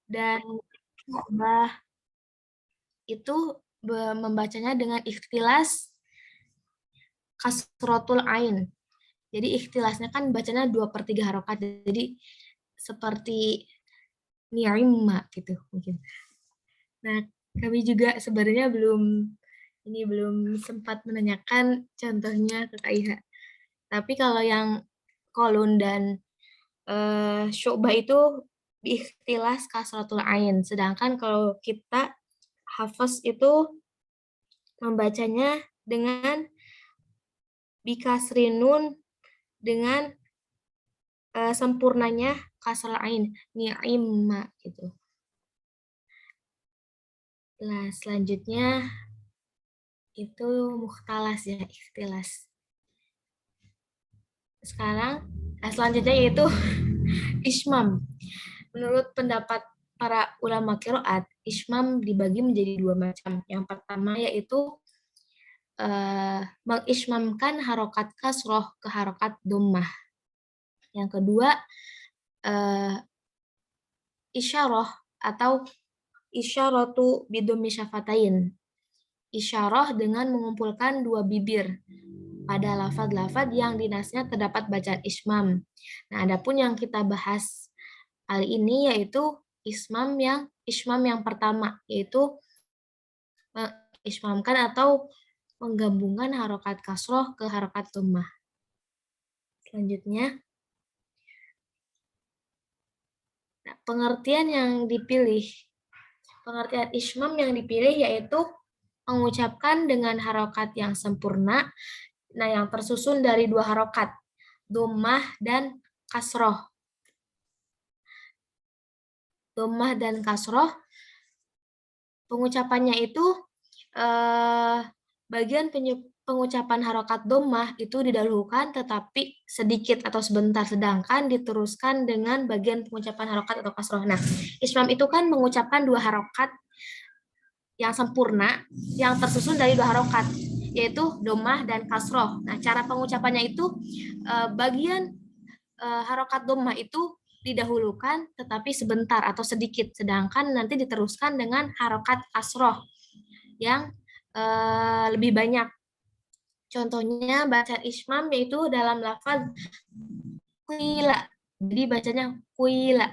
dan Syu'bah itu membacanya dengan ikhtilas kasrotul ain. Jadi ikhtilasnya kan bacanya 2/3 harokat. Jadi seperti ni'imma gitu mungkin. Nah, kami juga sebenarnya belum sempat menanyakan contohnya ke Kak Iha. Tapi kalau yang kolun dan Syu'bah itu diikhtilas kasratul ain. Sedangkan kalau kita hafaz itu membacanya dengan bikasrinun dengan sempurnanya kasrul ain, ni'imma gitu. Nah, selanjutnya itu mukhtalas ya, ikhtilas. Selanjutnya yaitu ismam. Menurut pendapat para ulama qiraat, ismam dibagi menjadi 2 macam. Yang pertama yaitu mengismamkan harokat kasroh ke harokat dhammah. Yang kedua isyarah atau isyaratu bidhammi syafatain. Isyarah dengan mengumpulkan 2 bibir pada lafaz-lafaz yang di nasnya terdapat bacaan ismam. Nah, adapun yang kita bahas kali ini yaitu ismam yang pertama, yaitu mengismamkan atau menggabungkan harokat kasroh ke harokat dhammah. Selanjutnya, nah, pengertian ismam yang dipilih yaitu mengucapkan dengan harokat yang sempurna, nah yang tersusun dari 2 harokat, dhammah dan kasroh. Dhammah dan kasroh, pengucapannya itu bagian pengucapan harokat dhammah itu didahulukan tetapi sedikit atau sebentar, sedangkan diteruskan dengan bagian pengucapan harokat atau kasroh. Nah, ismam itu kan mengucapkan 2 harokat yang sempurna yang tersusun dari 2 harokat, yaitu dhammah dan kasroh. Nah, cara pengucapannya itu bagian harokat dhammah itu didahulukan tetapi sebentar atau sedikit, sedangkan nanti diteruskan dengan harokat kasroh yang lebih banyak. Contohnya bacaan ismam yaitu dalam lafaz kuila. Jadi bacanya kuila.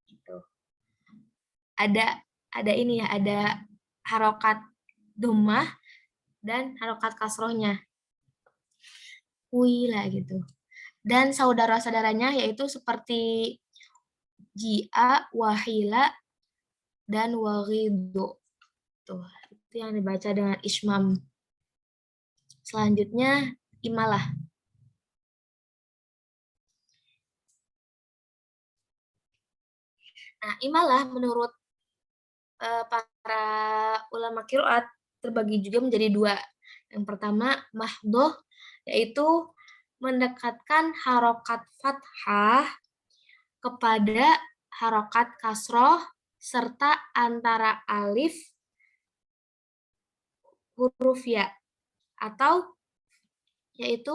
Gitu. Ada ini ya, ada harokat dhammah dan harokat kasrohnya. Kuila gitu. Dan saudara-saudaranya yaitu seperti jia, wahila, dan waghidu. Tuh, itu yang dibaca dengan ismam. Selanjutnya imalah. Nah, imalah menurut para ulama qiraat terbagi juga menjadi 2. Yang pertama mahdhoh, yaitu mendekatkan harokat fathah kepada harokat kasroh serta antara alif huruf ya, atau yaitu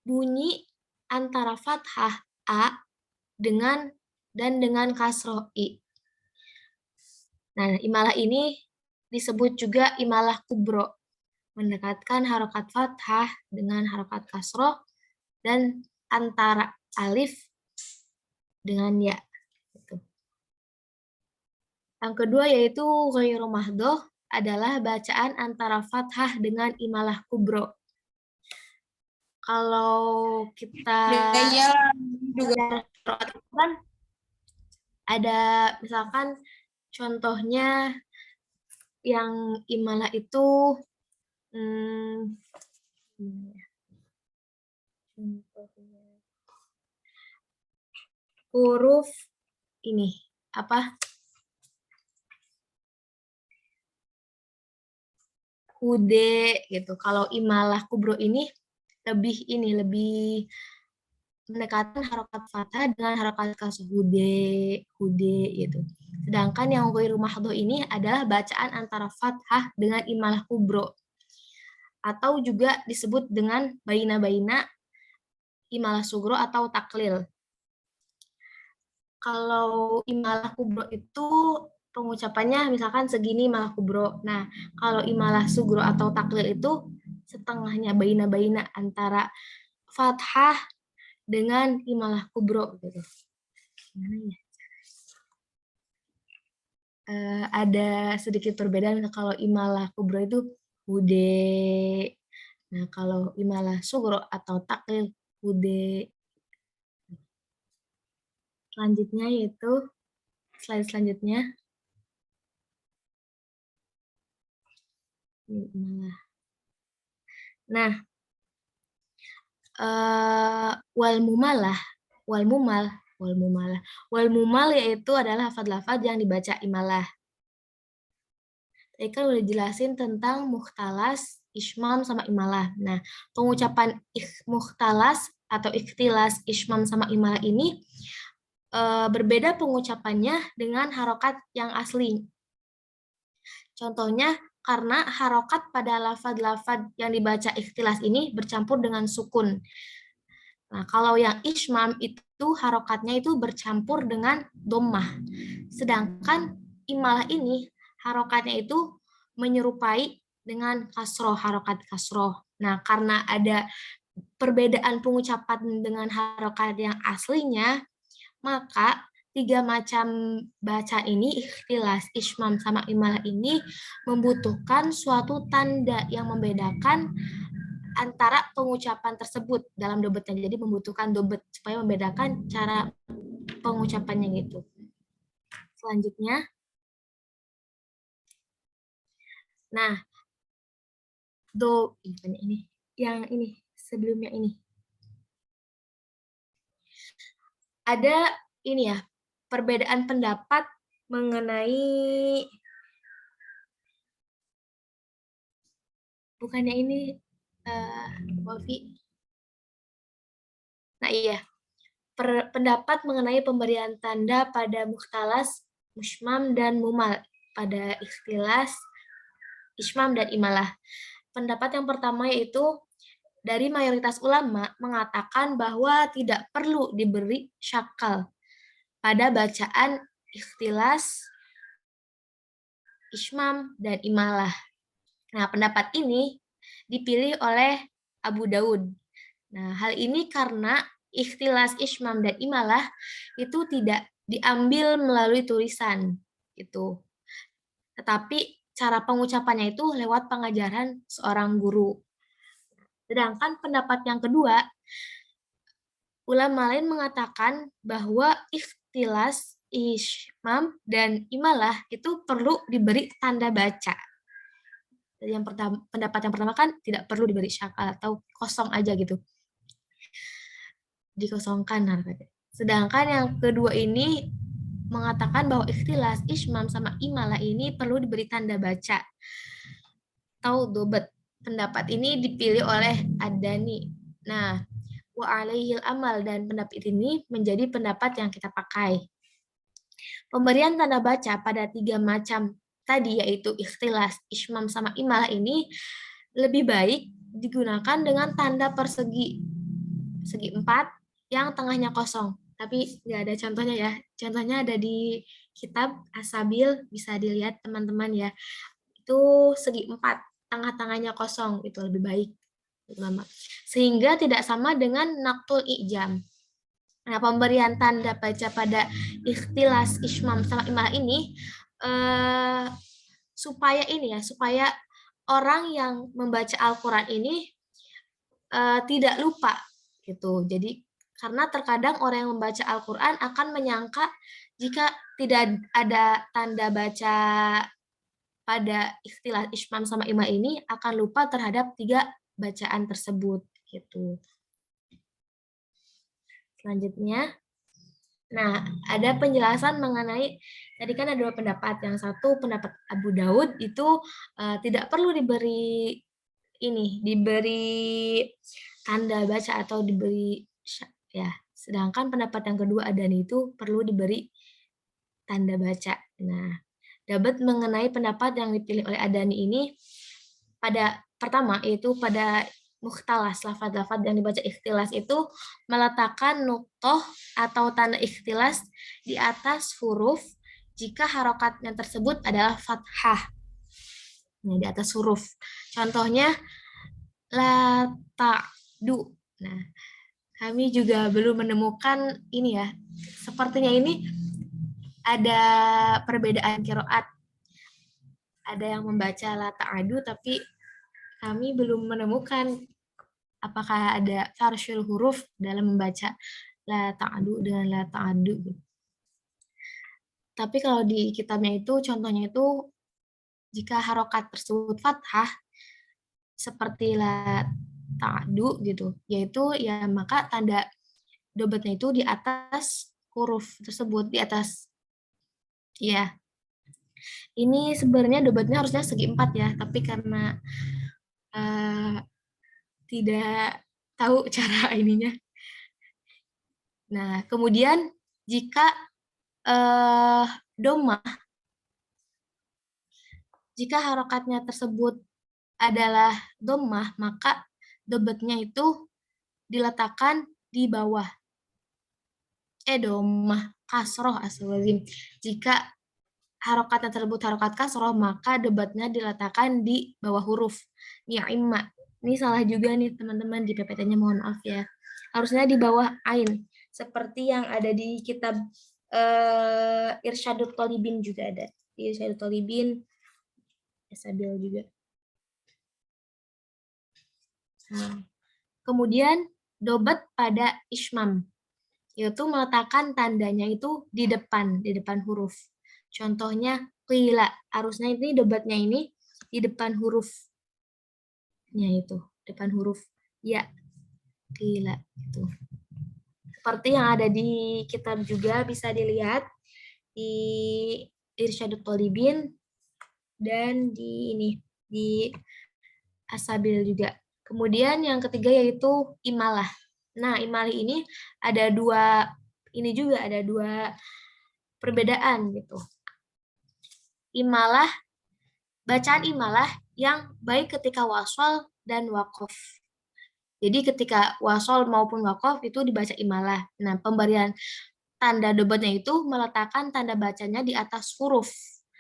bunyi antara fathah a dengan kasroh i. Nah, imalah ini disebut juga imalah kubro, mendekatkan harokat fathah dengan harokat kasroh dan antara alif dengan ya. Gitu. Yang kedua yaitu ghairu mahdhoh, adalah bacaan antara fathah dengan imalah kubro. Kalau kita kan ada misalkan contohnya yang imalah itu huruf ini apa? Hude gitu. Kalau imalah kubro ini lebih mendekatkan harokat fathah dengan harokat kasroh, hude gitu. Sedangkan yang ghairu mahdhoh ini adalah bacaan antara fathah dengan imalah kubro, atau juga disebut dengan baina-baina imalah sugro atau taklil. Kalau imalah kubro itu pengucapannya misalkan segini imalah kubro. Nah, kalau imalah sugro atau taklil itu setengahnya baina-baina antara fathah dengan imalah kubro gitu. Gimana ya? Ada sedikit perbedaan kalau imalah kubro itu bude. Nah, kalau imalah sugro atau taklil bude. Selanjutnya yaitu slide selanjutnya. Imalah. Nah, wal mumalah, wal mumal yaitu adalah lafaz-lafaz yang dibaca imalah. Tadi kan udah jelasin tentang mukhtalas, ismam sama imalah. Nah, pengucapan mukhtalas atau ikhtilas, ismam sama imalah ini berbeda pengucapannya dengan harokat yang asli. Contohnya karena harokat pada lafaz-lafaz yang dibaca ikhtilas ini bercampur dengan sukun. Nah, kalau yang ismam itu harokatnya itu bercampur dengan dhammah. Sedangkan imalah ini harokatnya itu menyerupai dengan kasroh, harokat kasroh. Nah, karena ada perbedaan pengucapan dengan harokat yang aslinya, maka tiga macam baca ini, ikhtilas, ismam, sama imalah ini membutuhkan suatu tanda yang membedakan antara pengucapan tersebut dalam dobetnya. Jadi membutuhkan dobet supaya membedakan cara pengucapannya gitu. Selanjutnya, nah, ini yang ini sebelumnya ini ada ini ya perbedaan pendapat mengenai bukannya ini Wafi. Nah iya, pendapat mengenai pemberian tanda pada mukhtalas, mushmam, dan mumal pada ikhtilas, ismam, dan imalah. Pendapat yang pertama yaitu dari mayoritas ulama mengatakan bahwa tidak perlu diberi syakal pada bacaan ikhtilas, ismam, dan imalah. Nah, pendapat ini dipilih oleh Abu Daud. Nah, hal ini karena ikhtilas, ismam, dan imalah itu tidak diambil melalui tulisan gitu. Tetapi cara pengucapannya itu lewat pengajaran seorang guru. Sedangkan pendapat yang kedua, ulama lain mengatakan bahwa ikhtilas, ismam, dan imalah itu perlu diberi tanda baca. Jadi yang pertama, pendapat yang pertama kan tidak perlu diberi syakal atau kosong aja gitu. Dikosongkan harusnya. Sedangkan yang kedua ini mengatakan bahwa ikhtilas, ismam, sama imalah ini perlu diberi tanda baca atau dobet. Pendapat ini dipilih oleh Ad-Dani. Nah, wa alaihil amal, dan pendapat ini menjadi pendapat yang kita pakai. Pemberian tanda baca pada tiga macam tadi yaitu ikhtilas, ismam, sama imalah ini lebih baik digunakan dengan tanda persegi segi 4 yang tengahnya kosong. Tapi nggak ada contohnya ya. Contohnya ada di kitab As-Sabil, bisa dilihat teman-teman ya. Itu segi 4, tengah-tengahnya kosong, itu lebih baik. Sehingga tidak sama dengan naktul ijam. Nah, pemberian tanda baca pada ikhtilas, ismam, sama imalah ini supaya ini ya, supaya orang yang membaca Al-Quran ini tidak lupa gitu. Jadi karena terkadang orang yang membaca Al-Quran akan menyangka jika tidak ada tanda baca pada ikhtilas, ismam, sama imalah ini akan lupa terhadap tiga bacaan tersebut gitu. Selanjutnya, nah ada penjelasan mengenai tadi kan ada dua pendapat. Yang satu pendapat Abu Daud itu tidak perlu diberi tanda baca atau diberi ya. Sedangkan pendapat yang kedua Adani itu perlu diberi tanda baca. Nah, dapat mengenai pendapat yang dipilih oleh Adani ini pada pertama yaitu pada mukhtalas, lafaz-lafaz yang dibaca ikhtilas itu meletakkan nuktoh atau tanda ikhtilas di atas huruf jika harokatnya tersebut adalah fathah. Nah, di atas huruf. Contohnya la ta'du. Nah, kami juga belum menemukan ini ya. Sepertinya ini ada perbedaan qiraat. Ada yang membaca la ta'du tapi kami belum menemukan apakah ada farsyul huruf dalam membaca la ta'du dengan la ta'du. Tapi kalau di kitabnya itu contohnya itu jika harokat tersebut fathah seperti la ta'du gitu, yaitu ya maka tanda dobetnya itu di atas huruf tersebut, di atas ya. Ini sebenarnya dobetnya harusnya segi 4 ya, tapi karena uh, tidak tahu cara ininya. Nah, kemudian jika domah, jika harokatnya tersebut adalah domah, maka dobetnya itu diletakkan di bawah. Domah kasroh aswazim. Jika harokatnya tersebut harokat kasroh, maka debatnya diletakkan di bawah huruf. Ni'imma. Ini salah juga nih teman-teman di PPT-nya, mohon maaf ya. Harusnya di bawah ain. Seperti yang ada di kitab Irsyadut Thalibin juga ada. Di Irsyadut Thalibin, Sabil juga. Nah, kemudian dobat pada ismam, yaitu meletakkan tandanya itu di depan huruf. Contohnya qila, harusnya ini debatnya ini di depan hurufnya itu, depan huruf ya, qila itu. Seperti yang ada di kitab juga bisa dilihat di Irsyadut Thalibin dan di ini di Asabil juga. Kemudian yang ketiga yaitu imalah. Nah, imali ini ada dua perbedaan gitu. Imalah, bacaan imalah yang baik ketika wasol dan wakof. Jadi ketika wasol maupun wakof itu dibaca imalah. Nah, pemberian tanda dobetnya itu meletakkan tanda bacanya di atas huruf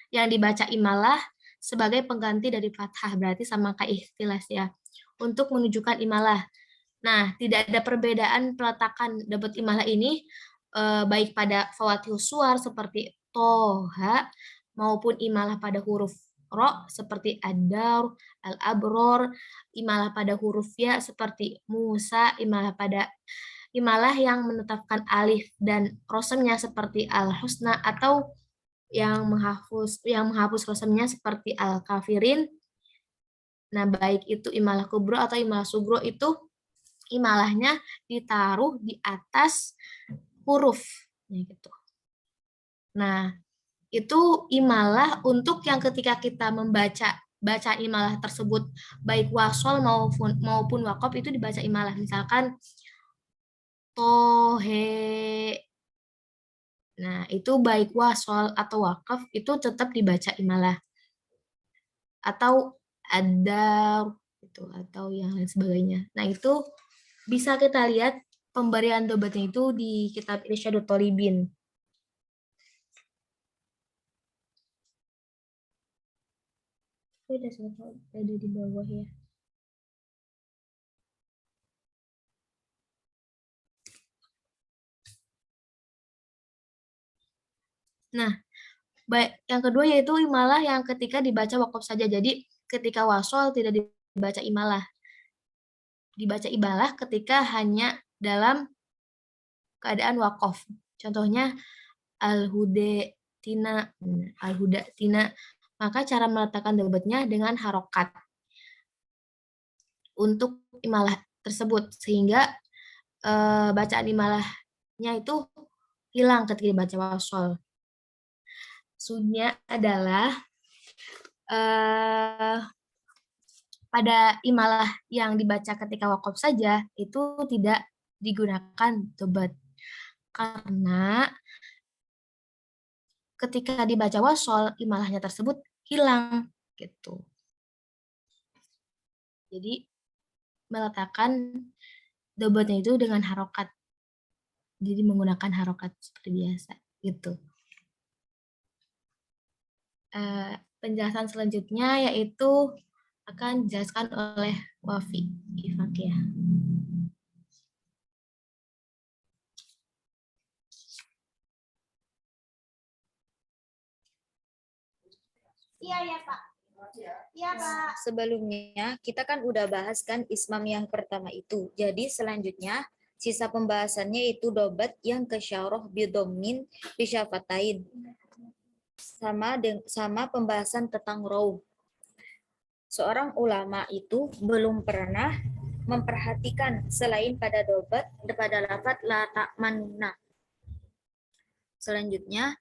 yang dibaca imalah sebagai pengganti dari fathah, berarti sama kayak ikhtilas ya, untuk menunjukkan imalah. Nah, tidak ada perbedaan peletakan dobet imalah ini baik pada fawatihus suar seperti toha maupun imalah pada huruf ro seperti ad-dar, al-abror, imalah pada huruf ya seperti Musa, imalah yang menetapkan alif dan rosemnya seperti al-husna, atau yang menghapus rosemnya seperti al-kafirin. Nah, baik itu imalah kubro atau imalah sugro itu imalahnya ditaruh di atas huruf gitu. Nah, itu imalah untuk yang ketika kita membaca imalah tersebut baik wasol maupun wakof itu dibaca imalah. Misalkan tohe. Nah, itu baik wasol atau wakaf itu tetap dibaca imalah. Atau ada gitu, atau yang lain sebagainya. Nah, itu bisa kita lihat pemberian dobatnya itu di kitab Irsyadut Thalibin. Ada di bawah ya. Nah, yang kedua yaitu imalah yang ketika dibaca wakaf saja. Jadi ketika wasol tidak dibaca imalah. Dibaca ibalah ketika hanya dalam keadaan wakaf. Contohnya al-huda tina. Maka cara meletakkan dobatnya dengan harokat untuk imalah tersebut sehingga bacaan imalahnya itu hilang ketika dibaca wasol. Maksudnya adalah pada imalah yang dibaca ketika wakaf saja itu tidak digunakan dobat karena ketika dibaca wasol imalahnya tersebut hilang gitu. Jadi meletakkan dobotnya itu dengan harokat. Jadi menggunakan harokat seperti biasa gitu. Penjelasan selanjutnya yaitu akan dijelaskan oleh Wafi Ifakia. Iya ya Pak. Iya Pak. Sebelumnya kita kan udah bahas kan ismam yang pertama itu. Jadi selanjutnya sisa pembahasannya itu dobat yang kesyarah bidomin bisyafatain. Sama pembahasan tentang raum. Seorang ulama itu belum pernah memperhatikan selain pada dobat pada lafaz la ta'manna. Selanjutnya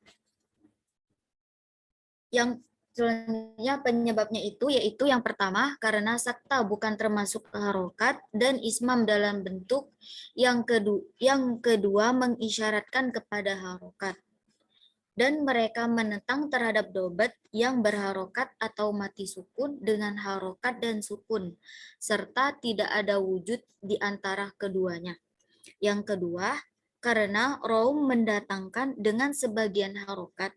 selanjutnya penyebabnya itu yaitu yang pertama karena sakta bukan termasuk harokat dan ismam dalam bentuk yang kedua mengisyaratkan kepada harokat dan mereka menentang terhadap dobat yang berharokat atau mati sukun dengan harokat dan sukun serta tidak ada wujud di antara keduanya. Yang kedua karena raum mendatangkan dengan sebagian harokat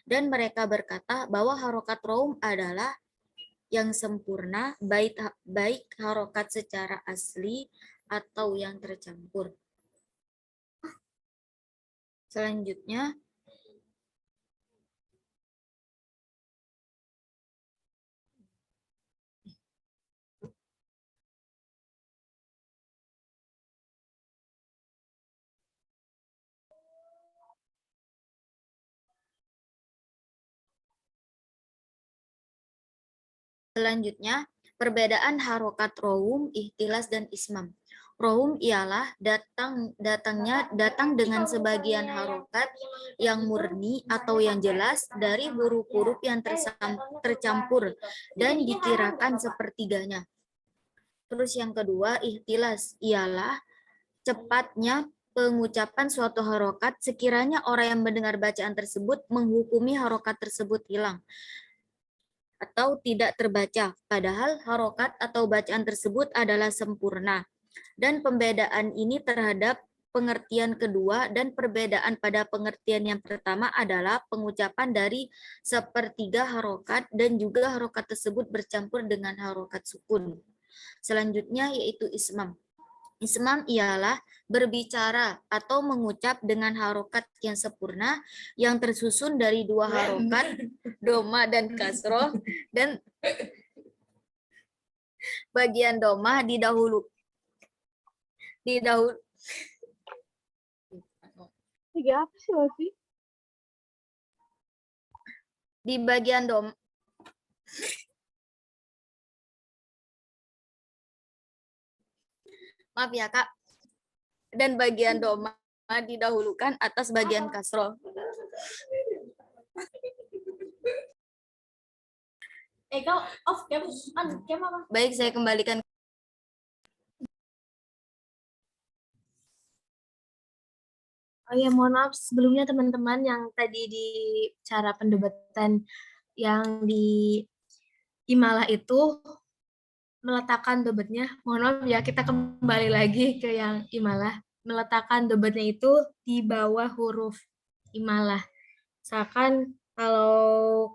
dan mereka berkata bahwa harokat raum adalah yang sempurna, baik harokat secara asli atau yang tercampur. Selanjutnya, perbedaan harokat rohum, ihtilas, dan ismam. Rohum ialah datang dengan sebagian harokat yang murni atau yang jelas dari huruf-huruf yang tercampur dan dikirakan sepertiganya. Terus yang kedua, ihtilas ialah cepatnya pengucapan suatu harokat sekiranya orang yang mendengar bacaan tersebut menghukumi harokat tersebut hilang atau tidak terbaca, padahal harokat atau bacaan tersebut adalah sempurna. Dan pembedaan ini terhadap pengertian kedua dan perbedaan pada pengertian yang pertama adalah pengucapan dari sepertiga harokat dan juga harokat tersebut bercampur dengan harokat sukun. Selanjutnya yaitu ismam. Ismam ialah berbicara atau mengucap dengan harokat yang sempurna yang tersusun dari dua harokat, doma dan kasroh, dan bagian doma didahulu. Tiga apa sih, Wafi? Di bagian doma. Maaf ya, Kak. Dan bagian doma didahulukan atas bagian kasroh. Kau off cam apa? Baik, saya kembalikan. Oh ya, mohon maaf sebelumnya teman-teman yang tadi di cara pendebatan yang di Imalah itu meletakkan dobatnya. Mohon maaf ya, kita kembali lagi ke yang Imalah. Meletakkan dobatnya itu di bawah huruf Imalah. Misalkan kalau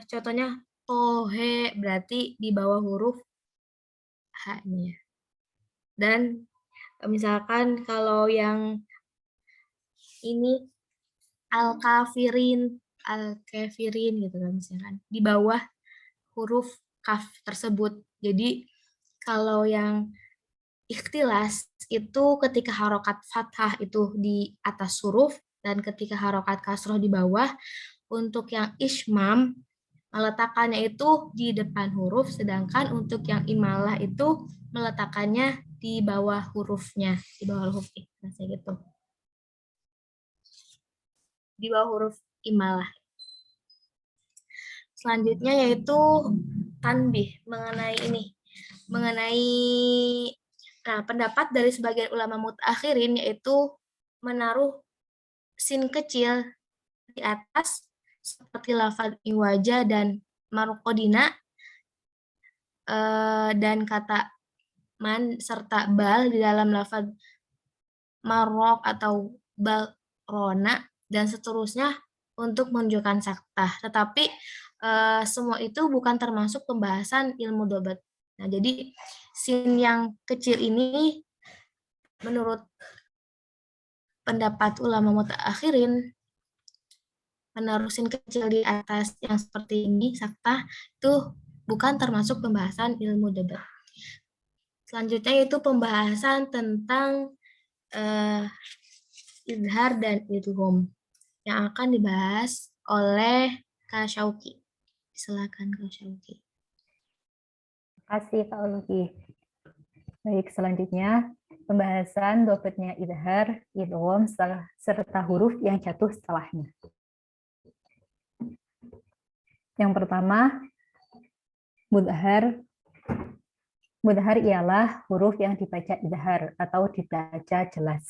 contohnya tohe berarti di bawah huruf H-nya. Dan misalkan kalau yang ini al-kafirin gitu kan misalkan di bawah huruf kaf tersebut. Jadi kalau yang ikhtilas itu ketika harokat fathah itu di atas huruf dan ketika harokat kasroh di bawah. Untuk yang ismam meletakkannya itu di depan huruf, sedangkan untuk yang imalah itu meletakkannya di bawah hurufnya, di bawah huruf ikhlas gitu. Di bawah huruf imalah. Selanjutnya yaitu tanbih mengenai pendapat dari sebagian ulama mutakhirin yaitu menaruh sin kecil di atas seperti lafaz iwaja dan marukodina dan kata man serta bal di dalam lafaz marok atau balrona dan seterusnya untuk menunjukkan saktah. Tetapi semua itu bukan termasuk pembahasan ilmu dobat. Nah, jadi sin yang kecil ini menurut pendapat ulama mutaakhirin, menerusin kecil di atas yang seperti ini, saktah, itu bukan termasuk pembahasan ilmu dobat. Selanjutnya yaitu pembahasan tentang idhar dan idgham yang akan dibahas oleh Kak Syauki. Silakan Kak Syauki. Terima kasih Kak Uluki. Baik, selanjutnya pembahasan dobatnya idhar, idgham, serta huruf yang jatuh setelahnya. Yang pertama, mudhar. Mudhar ialah huruf yang dibaca idhar atau dibaca jelas.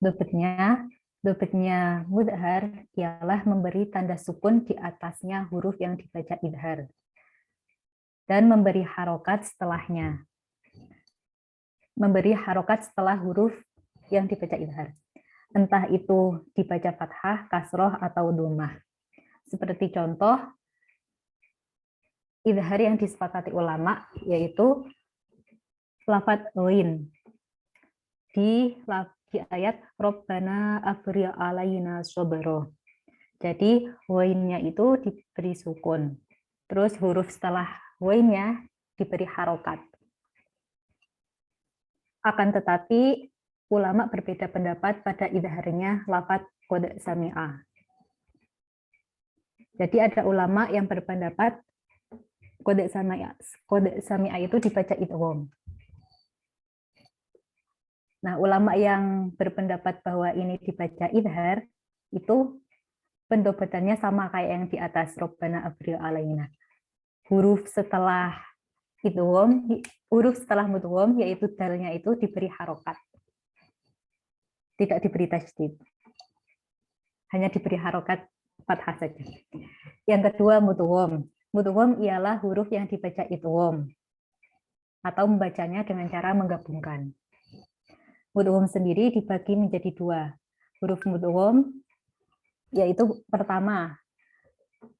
Dobatnya mudhar ialah memberi tanda sukun di atasnya huruf yang dibaca idhar dan memberi harokat setelahnya. Memberi harokat setelah huruf yang dibaca idhar. Entah itu dibaca fathah, kasroh, atau dhammah. Seperti contoh, idhar yang disepakati ulama yaitu lafadz ghain di ayat Rabbana afrigh alaina shobro. Jadi ghainnya itu diberi sukun. Terus huruf setelah ghainnya diberi harokat. Akan tetapi ulama berbeda pendapat pada idharnya lafadz qad sami'a. Jadi ada ulama yang berpendapat qad sami'a itu dibaca idgham. Nah, ulama yang berpendapat bahwa ini dibaca idhar, itu pendobatannya sama kayak yang di atas, Rabbana afrigh alaina. Huruf setelah idgham, huruf setelah mudgham, yaitu dalnya itu diberi harokat. Tidak diberi tasydid. Hanya diberi harokat fathah saja. Yang kedua, mudgham. Mudgham ialah huruf yang dibaca idgham, atau membacanya dengan cara menggabungkan. Mudgham sendiri dibagi menjadi dua. Huruf mudgham yaitu pertama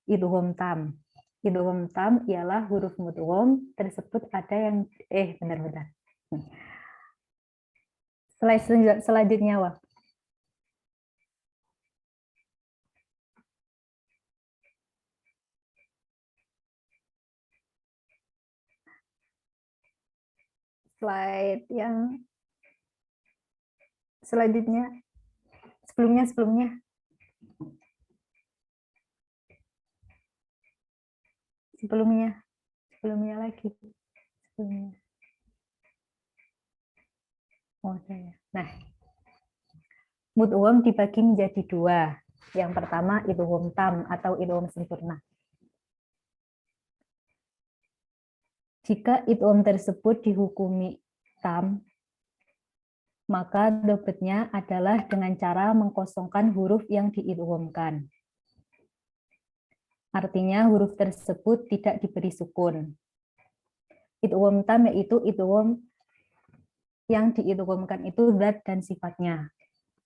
idgham tam. Idgham tam ialah huruf mudgham tersebut ada yang benar-benar. Selanjutnya Wak. Slide yang selanjutnya, sebelumnya lagi. Nah, mudgham dibagi menjadi dua. Yang pertama idgham tam atau idgham sempurna. Jika idgham tersebut dihukumi tam, maka dobatnya adalah dengan cara mengkosongkan huruf yang diidghamkan. Artinya huruf tersebut tidak diberi sukun. Idgham tam yaitu idgham yang diidghamkan itu zat dan sifatnya.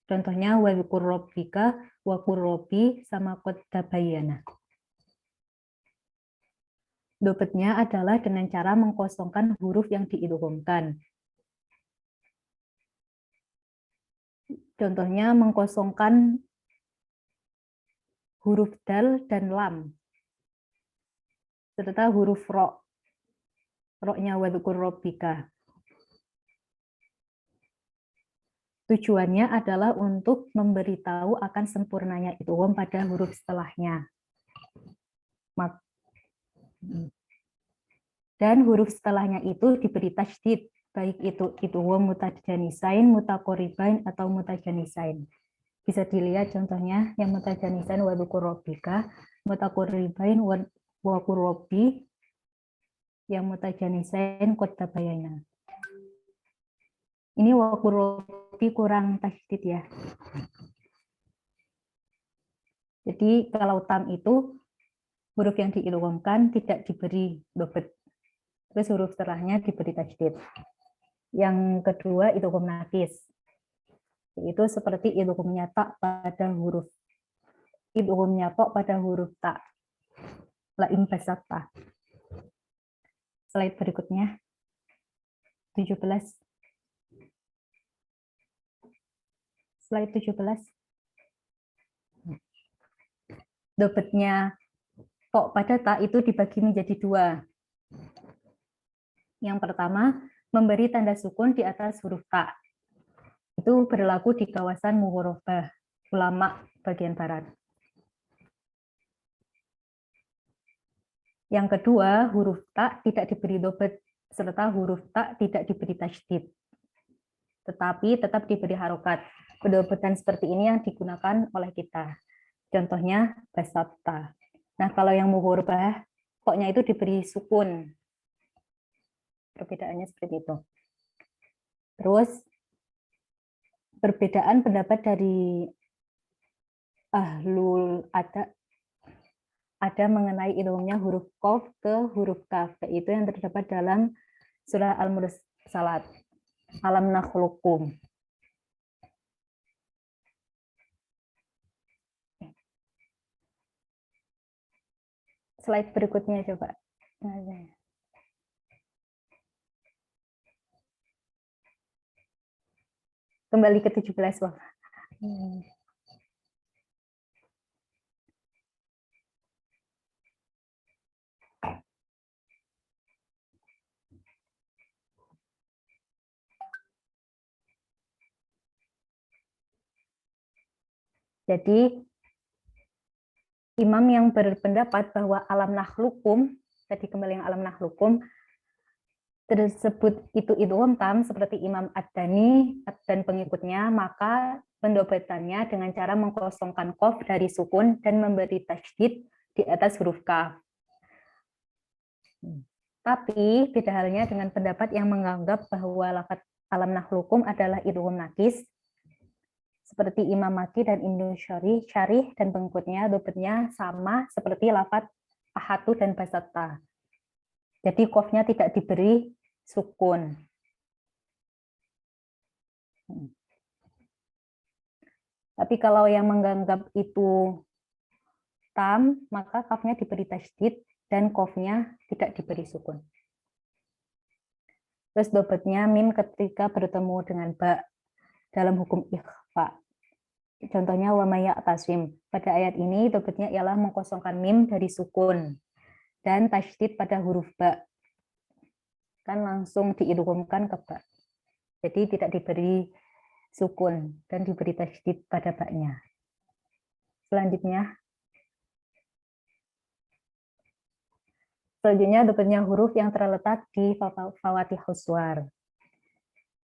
Contohnya wadhkur rabbika wa qur rabbi sama qad tabayyana. Dobatnya adalah dengan cara mengkosongkan huruf yang diidghamkan. Contohnya mengkosongkan huruf dal dan lam, serta huruf ro. Ro-nya wadhkur rabbika. Tujuannya adalah untuk memberitahu akan sempurnanya idgham pada huruf setelahnya. Dan huruf setelahnya itu diberi tasydid, baik itu idgham mutajanisain, mutaqoribain, atau mutajanisain. Bisa dilihat contohnya yang mutajanisain wadhkur rabbika, mutaqoribain wa qur rabbi, yang mutajanisain qad tabayyana. Ini wa qur rabbi kurang tasydid ya. Jadi kalau tam itu huruf yang diidghamkan tidak diberi dobat. Terus huruf setelahnya diberi tajdid. Yang kedua idgham nakis, yaitu seperti idghamnya ta pada huruf ta, la in basatta. Slide berikutnya 17. Slide 17. Dobetnya kok pada ta itu dibagi menjadi dua. Yang pertama, memberi tanda sukun di atas huruf ta. Itu berlaku di kawasan mugharabah, ulama bagian barat. Yang kedua, huruf ta tidak diberi dobet, serta huruf ta tidak diberi tajdid, tetapi tetap diberi harokat. Pendobetan seperti ini yang digunakan oleh kita. Contohnya basatta. Nah, kalau yang mugharabah, koknya itu diberi sukun. Perbedaannya seperti itu. Terus, perbedaan pendapat dari ahlul ada mengenai idghamnya huruf qaf ke huruf kaf, yaitu yang terdapat dalam surah Al-Mursalat. Alam nakhluqukum. Slide berikutnya coba. Kembali ke 17, Bapak. Jadi imam yang berpendapat bahwa alam nakhlukum, tadi kembali yang alam nakhlukum, tersebut itu idgham tam seperti Imam Ad-Dani dan pengikutnya, maka pendobetannya dengan cara mengkosongkan qaf dari sukun dan memberi tajdid di atas huruf kaf. Tapi beda halnya dengan pendapat yang menganggap bahwa lafaz alam nakhlukum adalah idgham nakis, seperti Imam Maki dan Ibnu Syarih dan pengikutnya, dobetnya sama seperti lafaz ahatu dan basatta. Jadi qafnya tidak diberi sukun. Tapi kalau yang menganggap itu tam, maka kafnya diberi tajdid dan qafnya tidak diberi sukun. Terus dobetnya mim ketika bertemu dengan ba dalam hukum ikhfa. Contohnya wa may ya'tasim. Pada ayat ini dobetnya ialah mengkosongkan mim dari sukun dan tajdid pada huruf ba. Kan langsung diidghamkan ke ba. Jadi tidak diberi sukun dan diberi tajdid pada ba-nya. Selanjutnya dobetnya huruf yang terletak di fawatihus suwar.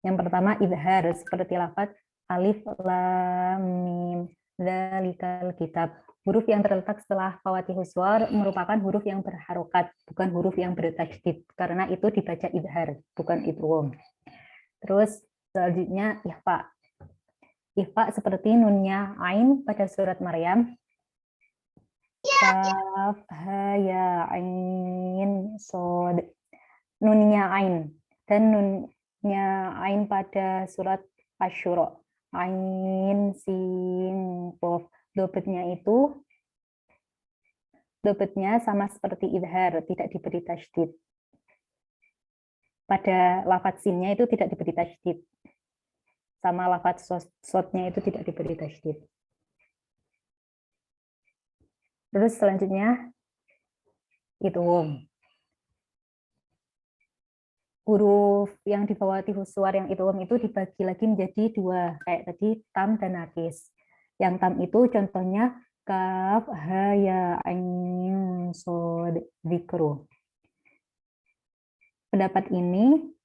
Yang pertama idhar seperti lafaz alif lam mim dzalikal kitab. Huruf yang terletak setelah fawatihus suwar merupakan huruf yang berharokat, bukan huruf yang bertajdid, karena itu dibaca idhar, bukan idgham. Terus selanjutnya ikhfa. Ikhfa seperti nunnya ain pada surat Maryam. Kaf ha ya ain sod. Nunnya ain dan nunnya ain pada surat Asy-Syura. Ain sin qaf. Dobetnya sama seperti idhar, tidak diberi tajdid. Pada lafaz sinnya itu tidak diberi tajdid. Sama lafaz sodnya itu tidak diberi tajdid. Terus selanjutnya idgham. Huruf yang difawatihus suwar yang idgham itu dibagi lagi menjadi dua, kayak tadi tam dan nakis. Yang tam itu contohnya kaf ha ya ain sod dzikru. Pendapat ini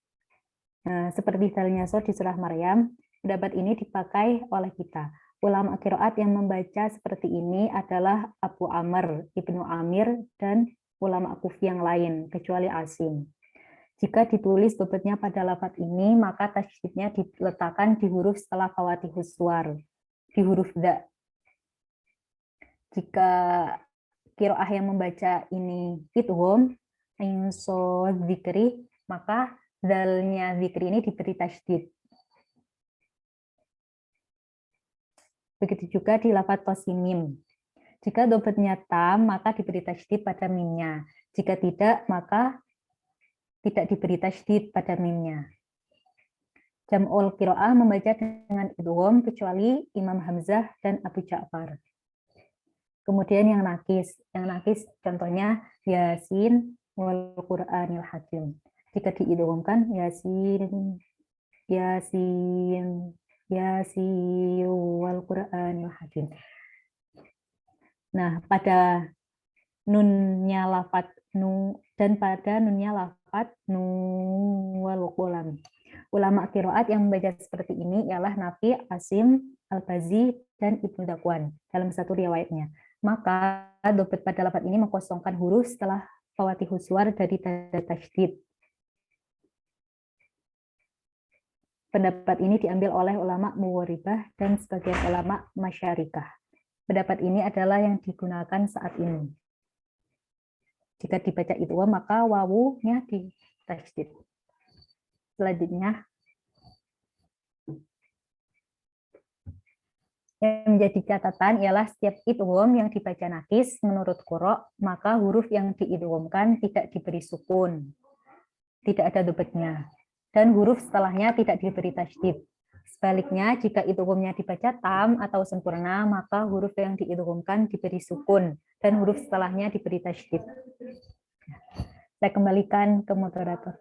seperti halnya di surah Maryam, pendapat ini dipakai oleh kita. Ulama qiraat yang membaca seperti ini adalah Abu Amr, Ibnu Amir, dan ulama kufi yang lain, kecuali Asim. Jika ditulis dobetnya pada lafaz ini, maka tajdidnya diletakkan di huruf setelah fawatihus suwar, di huruf da. Jika qiraah yang membaca ini idgham, Ainso dzikri, maka dalnya dzikri ini diberi tasydid. Begitu juga di lafadz tosimim. Jika dobetnya tam, maka diberi tasydid pada mimnya. Jika tidak, maka tidak diberi tasydid pada mimnya. Jam'ul qiraah membaca dengan idgham kecuali Imam Hamzah dan Abu Ja'far. Kemudian yang nakis contohnya Yasin wal Qur'anil Hakim. Jika diidghamkan Yasin, Yasin, Yasin wal Qur'anil Hakim. Nah, pada nunnya lafat nu dan pada nunnya lafat nu wal qalam. Ulama qiraat yang membaca seperti ini ialah Nafi, Asim, Al-Bazi, dan Ibnu Dakwan dalam satu riwayatnya. Maka dobet pada lafaz ini mengkosongkan huruf setelah fawatihus suwar dari tanda tasydid. Pendapat ini diambil oleh ulama muwaribah dan sebagian ulama masyarikah. Pendapat ini adalah yang digunakan saat ini. Jika dibaca idgham maka wawunya di tasydid. Selanjutnya yang menjadi catatan ialah setiap idgham yang dibaca nakis menurut qura, maka huruf yang diidghamkan tidak diberi sukun, tidak ada dobetnya, dan huruf setelahnya tidak diberi tasydid. Sebaliknya, jika idghamnya dibaca tam atau sempurna, maka huruf yang diidghamkan diberi sukun dan huruf setelahnya diberi tasydid. Saya kembalikan ke moderator.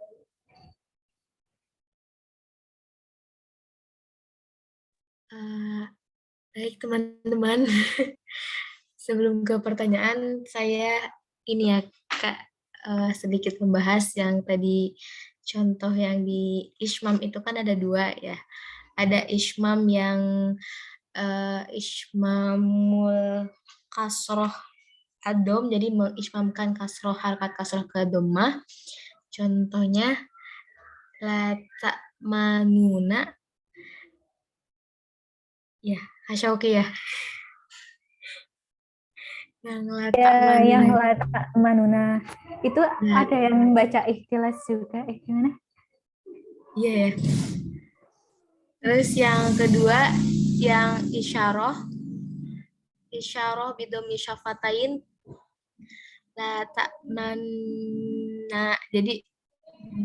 Baik teman-teman, sebelum ke pertanyaan saya ini ya Kak, sedikit membahas yang tadi contoh yang di Ishmam itu kan ada dua ya. Ada Ishmam yang Ishmamul kasroh adom, jadi mengishmamkan kasroh harkat kasroh ke domah. Contohnya la ta'manuna. Ya, Hasyauki ya. Yang Lata manuna itu Nah, ada yang baca ikhtilas juga, gimana? iya ya. Terus yang kedua yang isyarah bidomi syafatain la ta'manna. Jadi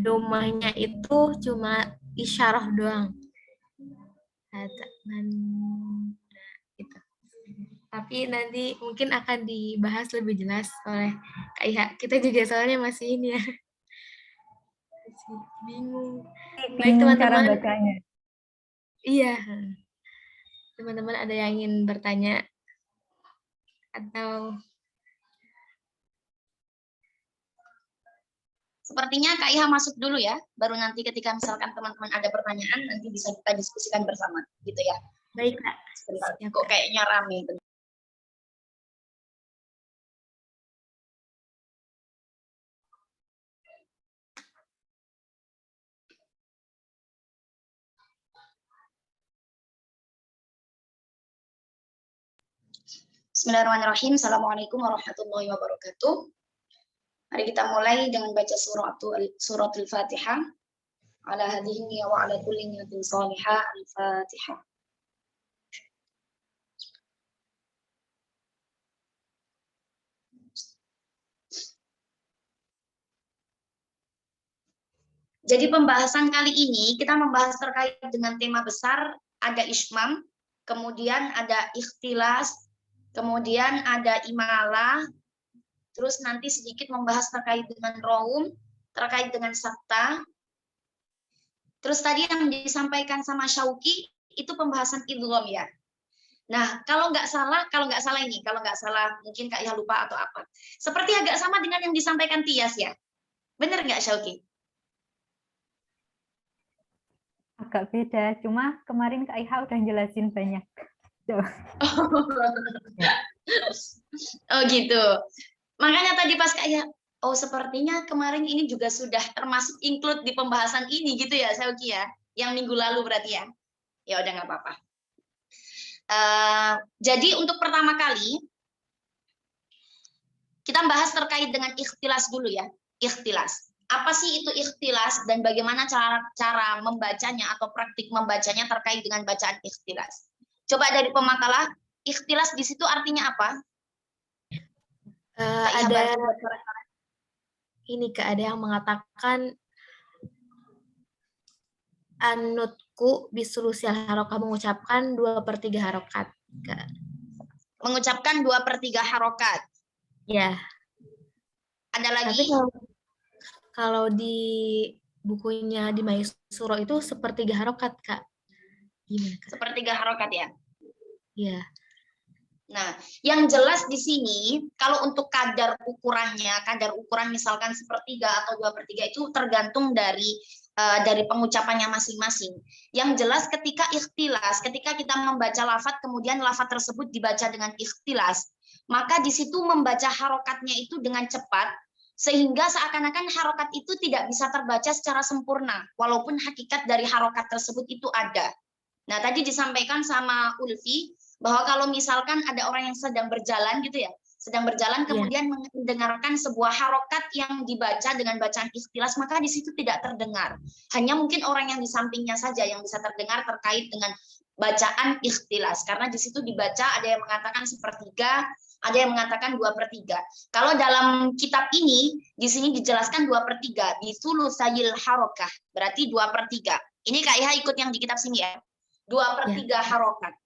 domahnya itu cuma isyarah doang. La ta'manna gitu. Tapi nanti mungkin akan dibahas lebih jelas oleh Kak Iha. Kita juga soalnya masih ini ya. Masih bingung. Baik Bingung cara teman-teman. bacanya. Iya. Teman-teman ada yang ingin bertanya atau Sepertinya Kak Iha masuk dulu ya, baru nanti ketika misalkan teman-teman ada pertanyaan, nanti bisa kita diskusikan bersama, gitu ya. baik Kak. Sebentar, Siap, kok Kak. kayaknya rame. Bismillahirrahmanirrahim. Assalamualaikum warahmatullahi wabarakatuh. Mari kita mulai dengan baca suratul Fatihah. Ala hadhihi wa ala kulli niyatin salihah. Al-Fatihah. Jadi pembahasan kali ini kita membahas terkait dengan tema besar, ada ismam, kemudian ada ikhtilas, kemudian ada imalah, terus nanti sedikit membahas terkait dengan roum, terkait dengan sabta. Terus tadi yang disampaikan sama Syauki itu pembahasan idgham ya. Nah, kalau nggak salah mungkin Kak Iha lupa atau apa. Seperti agak sama dengan yang disampaikan Tias ya. Benar nggak Syauki? Agak beda, cuma kemarin Kak Iha udah jelasin banyak. Oh gitu. Makanya tadi pas Kak Iha, oh sepertinya kemarin ini juga sudah termasuk include di pembahasan ini gitu ya Syauki ya. Yang minggu lalu berarti ya. Ya udah nggak apa-apa. Jadi untuk pertama kali kita bahas terkait dengan ikhtilas dulu ya. ikhtilas. Apa sih itu ikhtilas dan bagaimana cara membacanya atau praktik membacanya terkait dengan bacaan ikhtilas? Coba dari pemakalah, ikhtilas di situ artinya apa? Ada ini Kak, ada yang mengatakan anutku bisulusil harokah, mengucapkan 2/3 harokat Kak. Mengucapkan 2/3 harokat. Ya. Ada Tapi lagi? kalau di bukunya di Maisuro itu 1/3 harokat Kak. Gimana Kak? 1/3 harokat ya. Iya. Nah, yang jelas di sini kalau untuk kadar ukuran misalkan 1/3 atau 2/3 itu tergantung dari pengucapannya masing-masing. Yang jelas ketika ikhtilas, ketika kita membaca lafadz kemudian lafadz tersebut dibaca dengan ikhtilas, maka di situ membaca harokatnya itu dengan cepat sehingga seakan-akan harokat itu tidak bisa terbaca secara sempurna walaupun hakikat dari harokat tersebut itu ada. Nah, tadi disampaikan sama Ulfi bahwa kalau misalkan ada orang yang sedang berjalan gitu ya, sedang berjalan kemudian mendengarkan sebuah harokat yang dibaca dengan bacaan ikhtilas, maka di situ tidak terdengar. Hanya mungkin orang yang di sampingnya saja yang bisa terdengar terkait dengan bacaan ikhtilas. Karena di situ dibaca ada yang mengatakan 1/3, ada yang mengatakan 2/3. Kalau dalam kitab ini, di sini dijelaskan 2/3, bisulusayil harokah, berarti 2/3. Ini Kak Iha ikut yang di kitab sini ya. 2/3 harokat.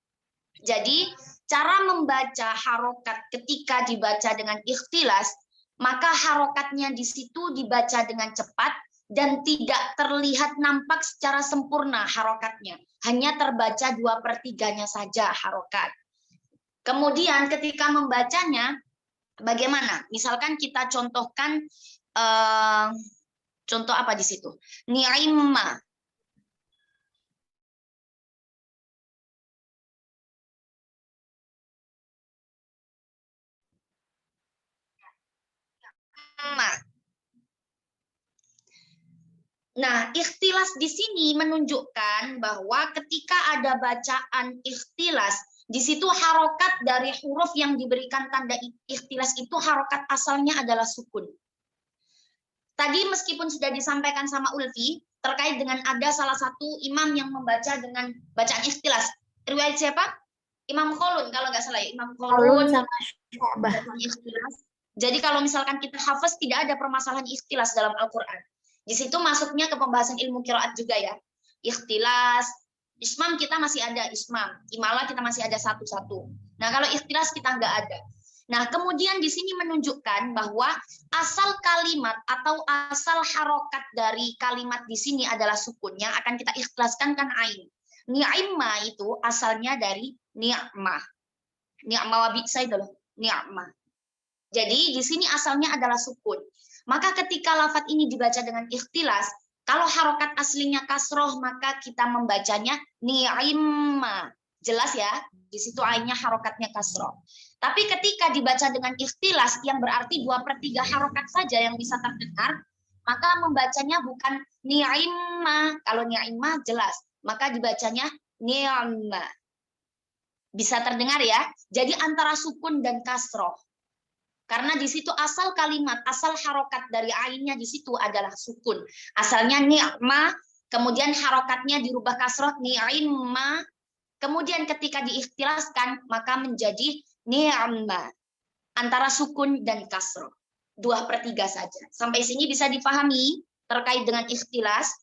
Jadi cara membaca harokat ketika dibaca dengan ikhtilas, maka harokatnya di situ dibaca dengan cepat dan tidak terlihat nampak secara sempurna harokatnya. Hanya terbaca 2/3-nya saja harokat. Kemudian ketika membacanya, bagaimana? Misalkan kita contohkan, contoh apa di situ? Ni'imma. Nah, ikhtilas di sini menunjukkan bahwa ketika ada bacaan ikhtilas, di situ harokat dari huruf yang diberikan tanda ikhtilas itu harokat asalnya adalah sukun. Tadi meskipun sudah disampaikan sama Ulfi, terkait dengan ada salah satu imam yang membaca dengan bacaan ikhtilas. Riwayat siapa? Imam Kholun, kalau nggak salah ya. Imam Kholun sama Syu'bah. Jadi kalau misalkan kita hafaz, tidak ada permasalahan ikhtilas dalam Al-Quran. Di situ masuknya ke pembahasan ilmu qiraat juga ya. Ikhtilas, ismam kita masih ada ismam, imalah kita masih ada satu-satu. Nah kalau ikhtilas kita nggak ada. Nah kemudian di sini menunjukkan bahwa asal kalimat atau asal harokat dari kalimat di sini adalah sukun yang akan kita ikhlaskan kan ain. Ni'imah itu asalnya dari ni'mah. Ni'mah wa bi'sa itu loh, ni'mah. Jadi di sini asalnya adalah sukun. Maka ketika lafadz ini dibaca dengan ikhtilas, kalau harokat aslinya kasroh, maka kita membacanya ni'imma. Jelas ya, di situ ainnya harokatnya kasroh. Tapi ketika dibaca dengan ikhtilas, yang berarti 2/3 harokat saja yang bisa terdengar, maka membacanya bukan ni'imma. Kalau ni'imma jelas, maka dibacanya ni'imma. Bisa terdengar ya? Jadi antara sukun dan kasroh. Karena di situ asal kalimat, asal harokat dari ainnya di situ adalah sukun. Asalnya ni'ma, kemudian harokatnya dirubah kasroh ni'imma, kemudian ketika diikhtilaskan maka menjadi ni'ma. Antara sukun dan kasroh. 2/3 saja. Sampai sini bisa dipahami terkait dengan ikhtilas.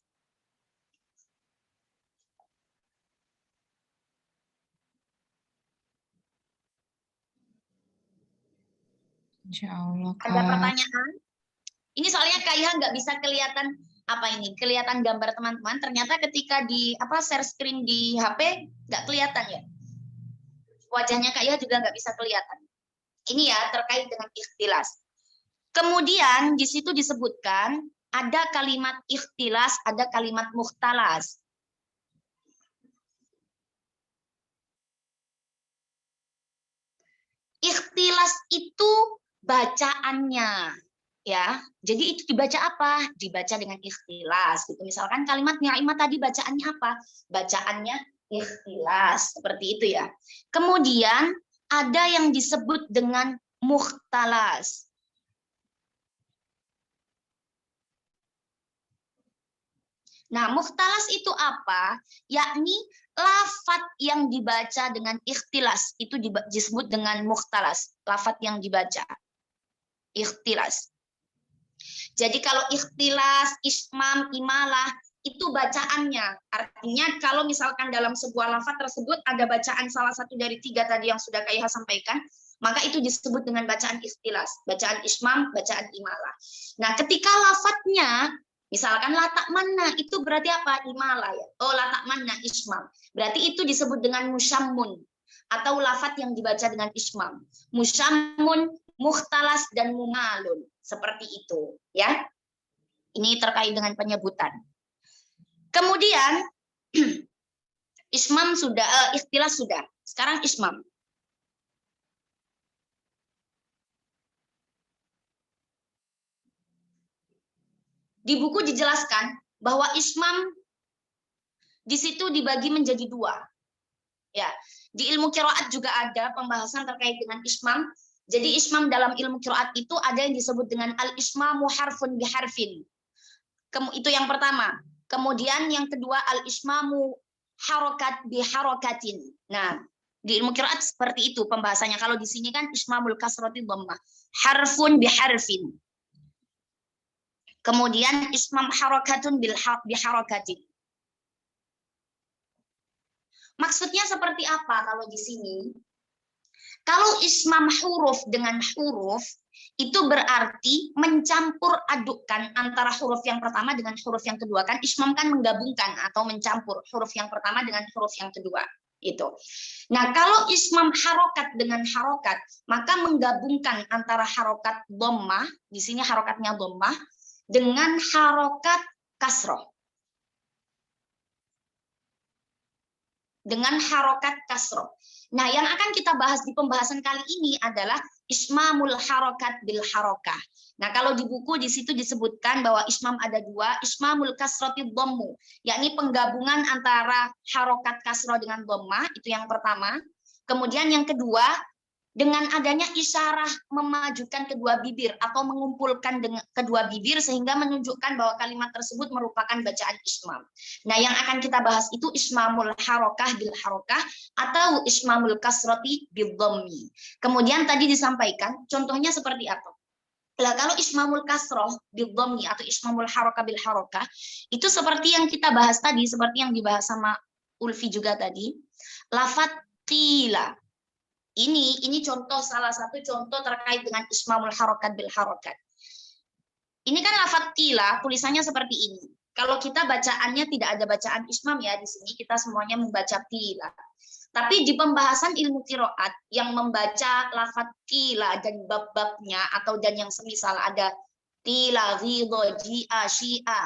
Insya Allah, Kak. Ada pertanyaan? Ini soalnya Kak Iha nggak bisa kelihatan kelihatan gambar teman-teman. Ternyata ketika di share screen di HP nggak kelihatan ya. Wajahnya Kak Iha juga nggak bisa kelihatan. Ini ya terkait dengan ikhtilas. Kemudian di situ disebutkan ada kalimat ikhtilas, ada kalimat mukhtalas. Ikhtilas itu bacaannya, ya. Jadi itu dibaca apa? Dibaca dengan ikhtilas. Gitu. Misalkan kalimat ni'imah tadi bacaannya apa? Bacaannya ikhtilas, seperti itu ya. Kemudian ada yang disebut dengan mukhtalas. Nah, mukhtalas itu apa? Yakni lafat yang dibaca dengan ikhtilas itu disebut dengan mukhtalas, lafat yang dibaca. Ikhtilas. Jadi kalau ikhtilas, ismam, imalah itu bacaannya. Artinya kalau misalkan dalam sebuah lafaz tersebut ada bacaan salah satu dari 3 tadi yang sudah Kak Iha sampaikan, maka itu disebut dengan bacaan ikhtilas, bacaan ismam, bacaan imalah. Nah, ketika lafadznya misalkan latak mana itu berarti apa? Imalah ya. Oh, latak mana ismam. Berarti itu disebut dengan musyammun atau lafadz yang dibaca dengan ismam. Musyammun, mukhtalas dan mumalun. Seperti itu, ya. Ini terkait dengan penyebutan. Kemudian ismam sudah, ikhtilas sudah. Sekarang ismam. Di buku dijelaskan bahwa ismam di situ dibagi menjadi 2. Ya, di ilmu qiraat juga ada pembahasan terkait dengan ismam. Jadi ismam dalam ilmu qiraat itu ada yang disebut dengan al-ismamu harfun biharfin. Itu yang pertama. Kemudian yang kedua al-ismamu harokat biharokatin. Nah, di ilmu qiraat seperti itu pembahasannya. Kalau di sini kan ismamul kasrati dhammah, harfun biharfin. Kemudian ismam harokatun biharokatin. Maksudnya seperti apa kalau di sini? Kalau ismam huruf dengan huruf, itu berarti mencampur adukkan antara huruf yang pertama dengan huruf yang kedua. Kan ismam kan menggabungkan atau mencampur huruf yang pertama dengan huruf yang kedua. Itu. Nah, kalau ismam harokat dengan harokat, maka menggabungkan antara harokat dhammah, di sini harokatnya dhammah, dengan harokat kasroh. Dengan harokat kasroh. Nah, yang akan kita bahas di pembahasan kali ini adalah ismamul harokat bil harokah. Nah, kalau di buku di situ disebutkan bahwa ismam ada 2, ismamul kasroti dhammu, yakni penggabungan antara harokat kasroh dengan dhammah, itu yang pertama. Kemudian yang kedua, dengan adanya isyarah memajukan kedua bibir atau mengumpulkan dengan kedua bibir sehingga menunjukkan bahwa kalimat tersebut merupakan bacaan ismam. Nah, yang akan kita bahas itu ismamul harokah bil harokah atau ismamul kasroti bil dhammi. Kemudian tadi disampaikan contohnya seperti apa? Nah, kalau ismamul kasroh bil dhammi atau ismamul harokah bil harokah itu seperti yang kita bahas tadi, seperti yang dibahas sama Ulfi juga tadi, lafadz qila. Ini contoh, salah satu contoh terkait dengan ismamul harokat bil harokat. Ini kan lafadz qila, tulisannya seperti ini. Kalau kita bacaannya tidak ada bacaan ismam ya, di sini kita semuanya membaca qila. Tapi di pembahasan ilmu qiraat yang membaca lafadz qila dan bab-babnya atau dan yang semisal ada qila, ghidha, ji'a, syi'a.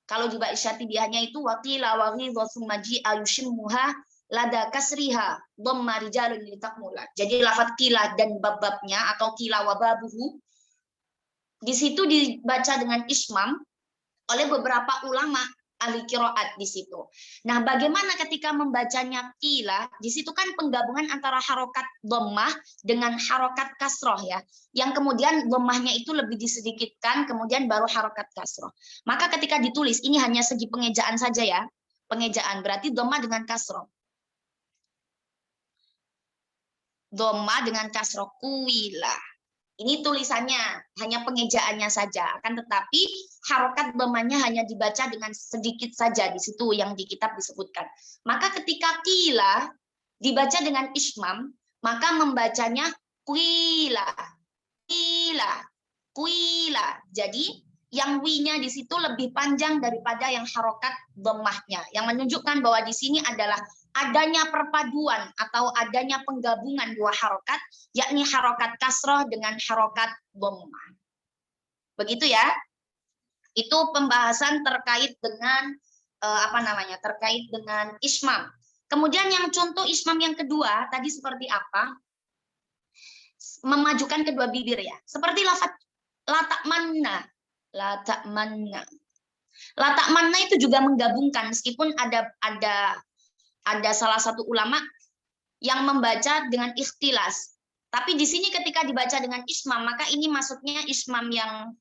Kalau di bait syatibiyahnya itu waqila wa ghidha tsumma ji'a yushimmuha lada kasriha dhamma rijalun litakmula. Jadi lafadz qila dan bab-babnya atau qila wa babuhu di situ dibaca dengan ismam oleh beberapa ulama ahli qiraat di situ. Nah, bagaimana ketika membacanya qila? Di situ kan penggabungan antara harokat dhammah dengan harokat kasroh ya. Yang kemudian dhammahnya itu lebih disedikitkan, kemudian baru harokat kasroh. Maka ketika ditulis ini hanya segi pengejaan saja ya. Pengejaan berarti dhammah dengan kasroh. Dhammah dengan kasroh kuwila. Ini tulisannya, hanya pengejaannya saja. Akan tetapi harokat dhammahnya hanya dibaca dengan sedikit saja di situ yang di kitab disebutkan. Maka ketika qila dibaca dengan ismam, maka membacanya kuwila, kuwila, kuwila. Jadi yang wi-nya di situ lebih panjang daripada yang harokat dhammahnya. Yang menunjukkan bahwa di sini adalah adanya perpaduan atau adanya penggabungan 2 harokat, yakni harokat kasroh dengan harokat dhammah. Begitu ya. Itu pembahasan terkait dengan terkait dengan ismam. Kemudian yang contoh ismam yang kedua tadi seperti apa? Memajukan kedua bibir ya. Seperti lafadz latak manna. Latak manna. Latak manna itu juga menggabungkan meskipun ada salah satu ulama yang membaca dengan ikhtilas. Tapi di sini ketika dibaca dengan ismam, maka ini maksudnya ismam yang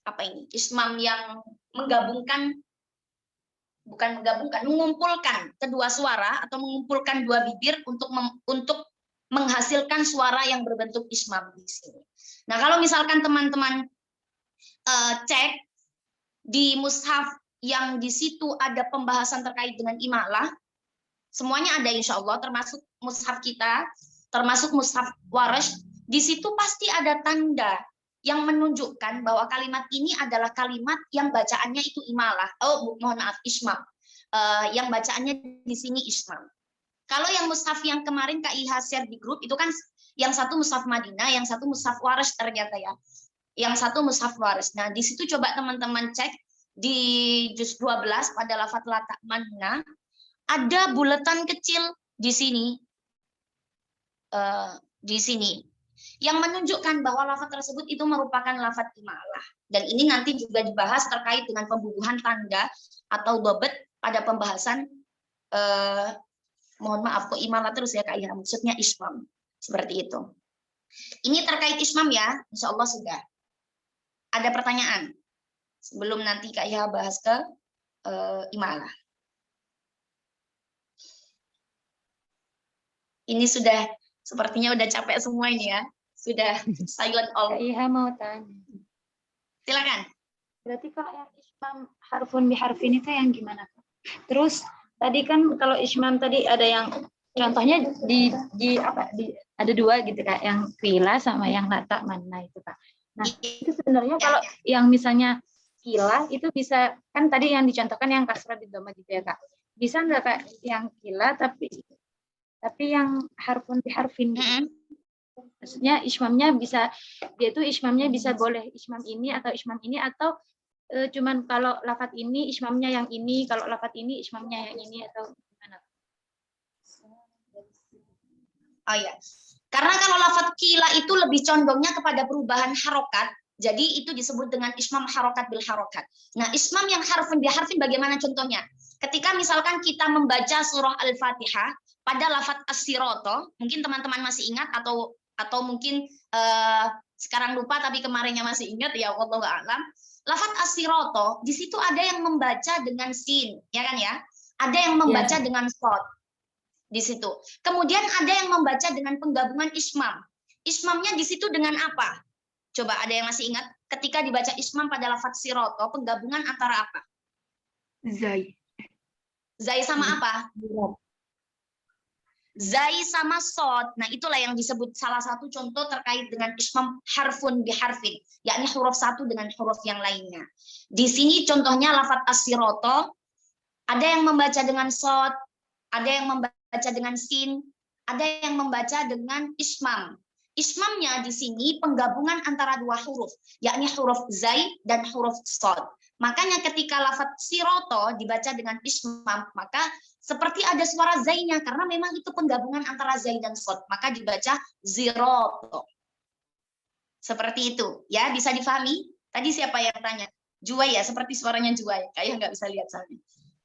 apa ini? Ismam yang menggabungkan bukan menggabungkan, mengumpulkan kedua suara atau mengumpulkan dua bibir untuk menghasilkan suara yang berbentuk ismam di sini. Nah, kalau misalkan teman-teman cek di mushaf yang di situ ada pembahasan terkait dengan imalah, semuanya ada insya Allah, termasuk mushaf kita, termasuk mushaf Warsh, di situ pasti ada tanda yang menunjukkan bahwa kalimat ini adalah kalimat yang bacaannya itu imalah. Oh, mohon maaf, ismam. Yang bacaannya di sini ismam. Kalau yang mushaf yang kemarin Kak Iha share di grup, itu kan yang satu mushaf Madinah, yang satu mushaf Warsh ternyata ya. Yang satu mushaf Warsh. Nah, di situ coba teman-teman cek di juz 12 pada lafaz latak Madinah, ada buletan kecil di sini. Di sini yang menunjukkan bahwa lafaz tersebut itu merupakan lafaz imalah. Dan ini nanti juga dibahas terkait dengan pembubuhan tanda atau dobet pada pembahasan, mohon maaf kok imalah terus ya Kak Iha, maksudnya ismam. Seperti itu. Ini terkait ismam ya, insya Allah sudah. Ada pertanyaan? Sebelum nanti Kak Iha bahas ke imalah. Ini sudah, sepertinya udah capek semua ini ya. Sudah silent all. Kak Iha mau tanya. Silakan. Berarti kalau yang ismam harfun biharfin itu yang gimana, Kak? Terus tadi kan kalau ismam tadi ada yang contohnya ada dua gitu Kak, yang kila sama yang lata mana itu Kak. Nah, itu sebenarnya kalau yang misalnya kila itu bisa, kan tadi yang dicontohkan yang kasrah bidhamah gitu ya Kak. Bisa nggak Kak yang kila tapi yang harfun biharfin gitu? Maksudnya ismamnya bisa, dia itu ismamnya bisa boleh ismam ini atau ismam ini, atau cuman kalau lafadz ini ismamnya yang ini, kalau lafadz ini ismamnya yang ini, atau gimana? Oh ya, karena kalau lafadz kila itu lebih condongnya kepada perubahan harokat, jadi itu disebut dengan ismam harokat bil harokat. Nah, ismam yang harfun biharfin bagaimana contohnya? Ketika misalkan kita membaca surah Al-Fatihah pada lafadz as-siroto, mungkin teman-teman masih ingat atau mungkin sekarang lupa tapi kemarinnya masih ingat ya, wallahu a'lam. Lafadz as-siroto di situ ada yang membaca dengan sin, ya kan ya? Ada yang membaca dengan shad di situ. Kemudian ada yang membaca dengan penggabungan ismam. Ismamnya di situ dengan apa? Coba ada yang masih ingat ketika dibaca ismam pada lafadz siroto, penggabungan antara apa? Zai. Zai sama apa? Zai sama sod. Nah, itulah yang disebut salah satu contoh terkait dengan ismam harfun biharfin, yakni huruf satu dengan huruf yang lainnya. Di sini contohnya lafadz as-siroto, ada yang membaca dengan sod, ada yang membaca dengan sin, ada yang membaca dengan ismam. Ismamnya di sini penggabungan antara dua huruf, yakni huruf zai dan huruf sod. Makanya ketika lafadz siroto dibaca dengan ismam, maka seperti ada suara zainya, karena memang itu penggabungan antara zai dan sod, maka dibaca ziroto. Seperti itu, ya, bisa difahami? Tadi siapa yang tanya? Juwai ya, seperti suaranya Juwai. Kayak nggak bisa lihat soalnya.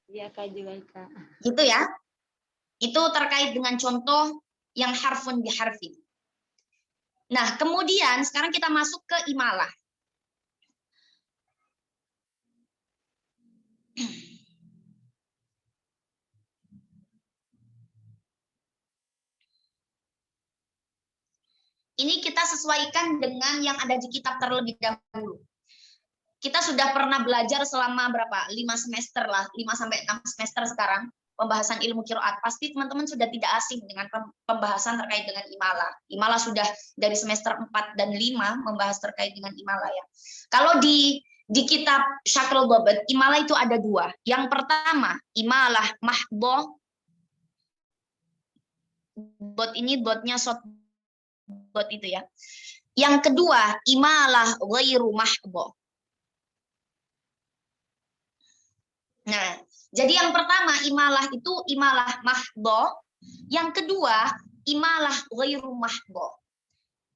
Iya Kak Juwai Kak. Gitu ya. Itu terkait dengan contoh yang harfun biharfin. Nah, kemudian sekarang kita masuk ke imalah. Ini kita sesuaikan dengan yang ada di kitab terlebih dahulu. Kita sudah pernah belajar selama berapa? 5 semester lah, 5 sampai 6 semester sekarang pembahasan ilmu qiraat. Pasti teman-teman sudah tidak asing dengan pembahasan terkait dengan imalah. Imalah sudah dari semester 4 dan 5 membahas terkait dengan imalah ya. Kalau di kitab Syakrul Dhabat, imalah itu ada 2. Yang pertama, imalah mahdhah. Dot ini dotnya short dot itu ya. Yang kedua, imalah ghairu mahdhah. Nah, jadi yang pertama imalah itu imalah mahdhah, yang kedua imalah ghairu mahdhah.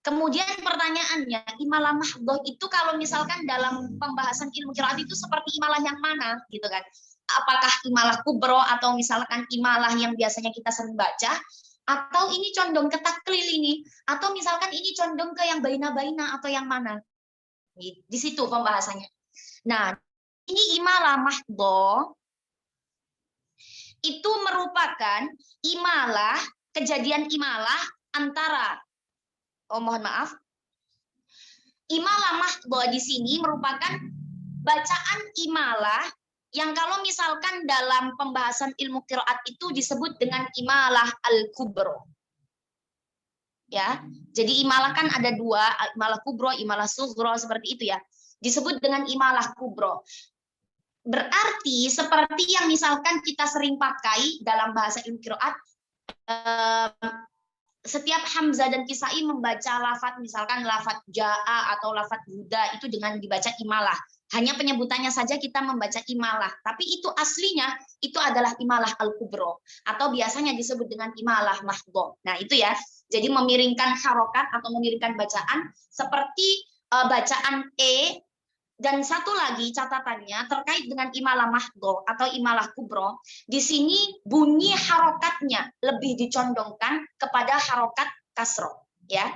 Kemudian pertanyaannya, imalah mahdhah itu kalau misalkan dalam pembahasan ilmu qiraat itu seperti imalah yang mana gitu kan? Apakah imalah kubro atau misalkan imalah yang biasanya kita sering baca, atau ini condong ke taklil ini, atau misalkan ini condong ke yang baina-baina atau yang mana? Di situ pembahasannya. Nah, ini imalah mahdhah itu merupakan imalah, kejadian imalah antara, mohon maaf, imalah mahdhah di sini merupakan bacaan imalah yang kalau misalkan dalam pembahasan ilmu qiraat itu disebut dengan imalah al-kubro. Ya, jadi imalah kan ada dua, imalah kubro, imalah sughro, seperti itu ya. Disebut dengan imalah kubro. Berarti seperti yang misalkan kita sering pakai dalam bahasa ilmu qiraat, setiap Hamzah dan Kisai membaca lafadz, misalkan lafadz ja'a atau lafadz huda itu dengan dibaca imalah. Hanya penyebutannya saja kita membaca imalah, tapi itu aslinya itu adalah imalah al-kubro atau biasanya disebut dengan imalah mahdhah. Nah, itu ya. Jadi memiringkan harokat atau memiringkan bacaan seperti bacaan E. Dan satu lagi catatannya terkait dengan imalah mahdhah atau imalah kubro. Di sini bunyi harokatnya lebih dicondongkan kepada harokat kasroh. Ya,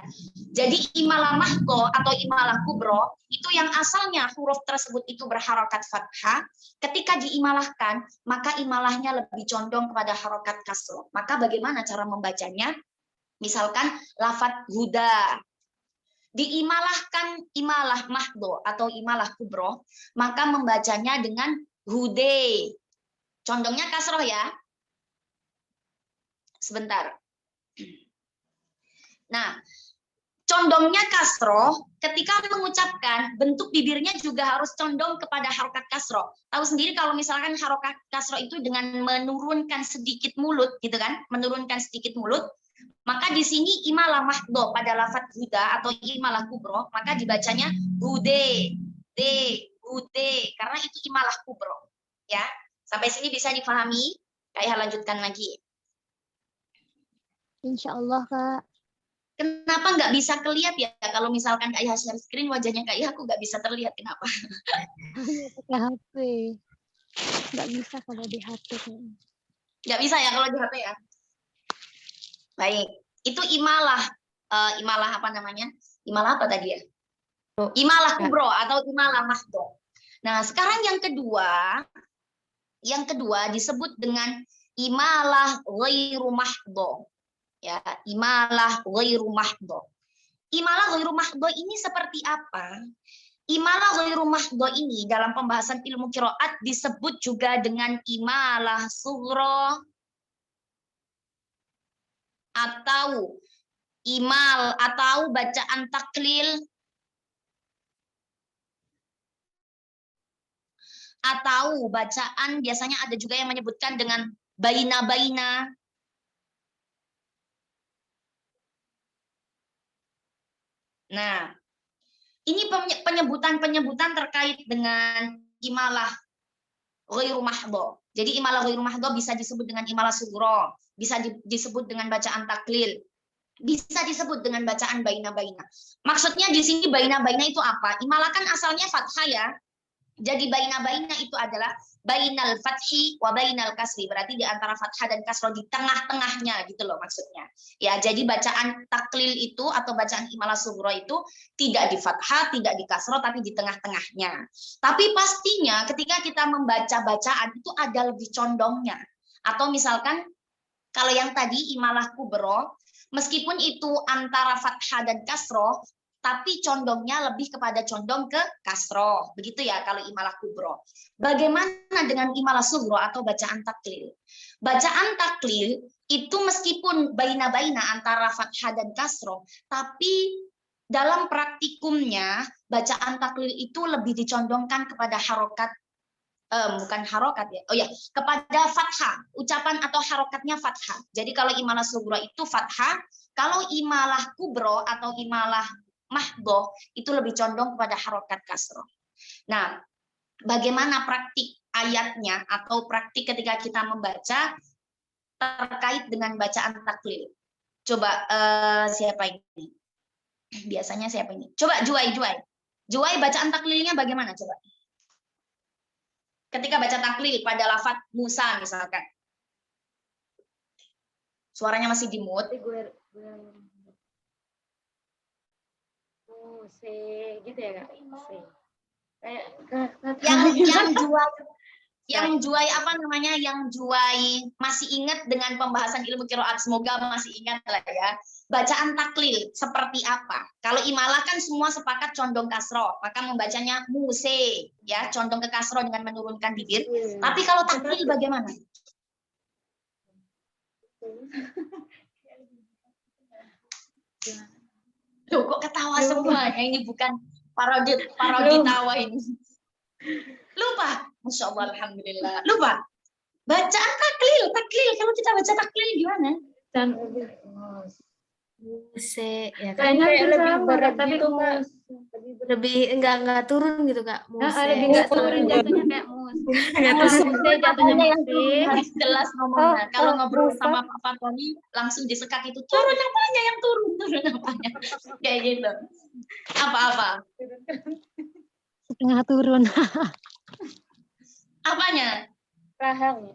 jadi imalah mahdhah atau imalah kubro itu yang asalnya huruf tersebut itu berharokat fathah, ketika diimalahkan maka imalahnya lebih condong kepada harokat kasroh. Maka bagaimana cara membacanya? Misalkan lafadz huda diimalahkan imalah mahdhah atau imalah kubro, maka membacanya dengan hude. Condongnya kasroh ya. Sebentar. Nah, condongnya kasroh ketika mengucapkan bentuk bibirnya juga harus condong kepada harokat kasroh. Tahu sendiri kalau misalkan harokat kasroh itu dengan menurunkan sedikit mulut, gitu kan? Menurunkan sedikit mulut. Maka di sini imalah mahdhah pada lafadz huda atau imalah kubro, maka dibacanya hude, hude, karena itu imalah kubro. Ya, sampai sini bisa difahami? Kayak lanjutkan lagi. Insya Allah, Kak. Kenapa nggak bisa kelihatan ya? Kalau misalkan Kak Iha share screen, wajahnya Kak Iha aku nggak bisa terlihat. Kenapa? Hanya pakai HP. Nggak bisa kalau di HP. Nggak bisa ya kalau di HP ya? Baik, itu imalah. Imalah apa namanya? Imalah apa tadi ya? Imalah kubro atau imalah mahdhah. Nah, sekarang yang kedua disebut dengan imalah ghairu mahdhah. Ya, imalah ghairu mahdhah. Imalah ghairu mahdhah ini seperti apa? Imalah ghairu mahdhah ini dalam pembahasan ilmu qiraat disebut juga dengan imalah sughra atau imal atau bacaan taklil atau bacaan biasanya ada juga yang menyebutkan dengan baina-baina. Nah, ini penyebutan terkait dengan imalah ghairu mahdhah. Jadi imalah ghairu mahdhah bisa disebut dengan imalah sughra, bisa disebut dengan bacaan taklil, bisa disebut dengan bacaan baina-baina. Maksudnya di sini baina-baina itu apa? Imalah kan asalnya fathah ya. Jadi baina-baina itu adalah bainal fathi wa bainal kasri. Berarti di antara fathah dan kasroh, di tengah-tengahnya gitu loh maksudnya. Ya, jadi bacaan taklil itu atau bacaan imalah sughra itu tidak di fathah, tidak di kasroh, tapi di tengah-tengahnya. Tapi pastinya ketika kita membaca bacaan itu ada lebih condongnya. Atau misalkan kalau yang tadi imalah kubro, meskipun itu antara fathah dan kasroh, tapi condongnya lebih kepada condong ke kasroh. Begitu ya kalau imalah kubro. Bagaimana dengan imalah sughra atau bacaan taklil? Bacaan taklil itu meskipun baina-baina antara fathah dan kasroh, tapi dalam praktikumnya bacaan taklil itu lebih dicondongkan kepada harokat, bukan harokat ya, oh ya, kepada fathah, ucapan atau harokatnya fathah. Jadi kalau imalah sughra itu fathah, kalau imalah kubro atau imalah mahdhah itu lebih condong kepada harokat kasroh. Nah, bagaimana praktik ayatnya atau praktik ketika kita membaca terkait dengan bacaan taklil? Coba siapa ini? Biasanya siapa ini? Coba Juwai bacaan taklilnya bagaimana coba? Ketika baca taklil pada lafadz Musa misalkan. Suaranya masih di mute. C gitu ya Kak? C. Kayak Yang Juwai Yang Juai apa namanya? Yang Juai masih ingat dengan pembahasan ilmu qiraat, semoga masih ingat lah ya. Bacaan taklil seperti apa? Kalau imalah kan semua sepakat condong kasroh, maka membacanya muse, ya condong ke kasroh dengan menurunkan bibir. Tapi kalau taklil bagaimana? Loh, kok ketawa semuanya? Ini bukan parodi tawa ini. Lupa, Masya Allah, Alhamdulillah. Lupa. Bacaan taklil. Kalau kita baca taklil gimana? Dan Muse, ya kan? kayaknya Kayak lebih sama, berat tapi gitu, Kak. Lebih enggak turun gitu, Kak. Muse. lebih nggak turun jatuhnya kayak mus. Enggak turun. Muse jatuhnya yang turun muse. harus jelas ngomongnya. Kalau ngobrol sama Pak Fatoni langsung disekat itu turun apanya yang turun apanya. Kayak gitu. Apa-apa? Setengah turun. Apanya? Rahang.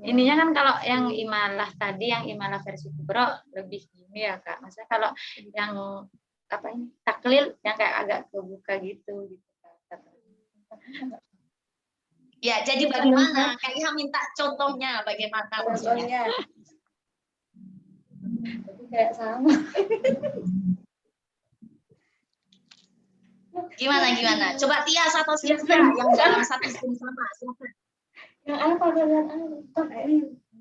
Ininya kan kalau yang imalah tadi, yang imalah versi kubro lebih gini ya Kak. Maksudnya kalau yang apa ini taklil yang kayak agak kebuka gitu. Ya, jadi bagaimana? Kak Iha minta contohnya bagaimana maksudnya? Kayak sama. Gimana? Coba Tias atau Sylvia yang dalam satu sistem sama. Silakan. Yang apa kalian?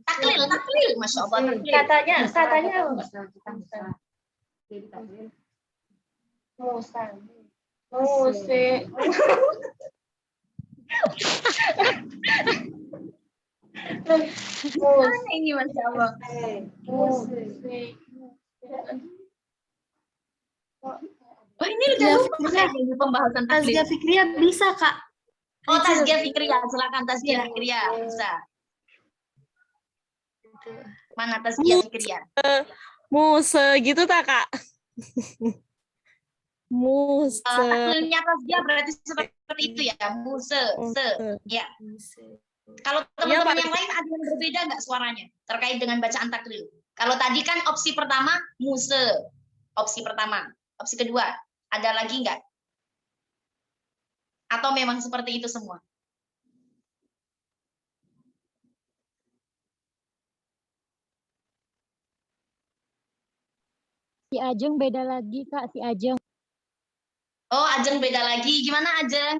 Taklil, Masya Allah. Taklil. Katanya Muse. Mana ini Masya Allah? Oh, ini udah lupa kayak gini pembahasan taklil. Tazkiyah Fikriyah bisa, Kak. Oh, Tazkiyah Fikriyah, silakan Tazkiyah Fikriyah, bisa. Mana Tazkiyah Fikriyah? Muse gitu tak Kak? Muse. Taklilnya Tazkiyah berarti seperti itu ya, muse, se. Ya. Muse. Kalau teman-teman yang lain ada yang berbeda nggak suaranya terkait dengan bacaan taklil? Kalau tadi kan opsi pertama muse, opsi pertama. Opsi kedua, ada lagi nggak? Atau memang seperti itu semua? Si Ajeng beda lagi, Kak, si Ajeng. Oh, Ajeng beda lagi. Gimana Ajeng?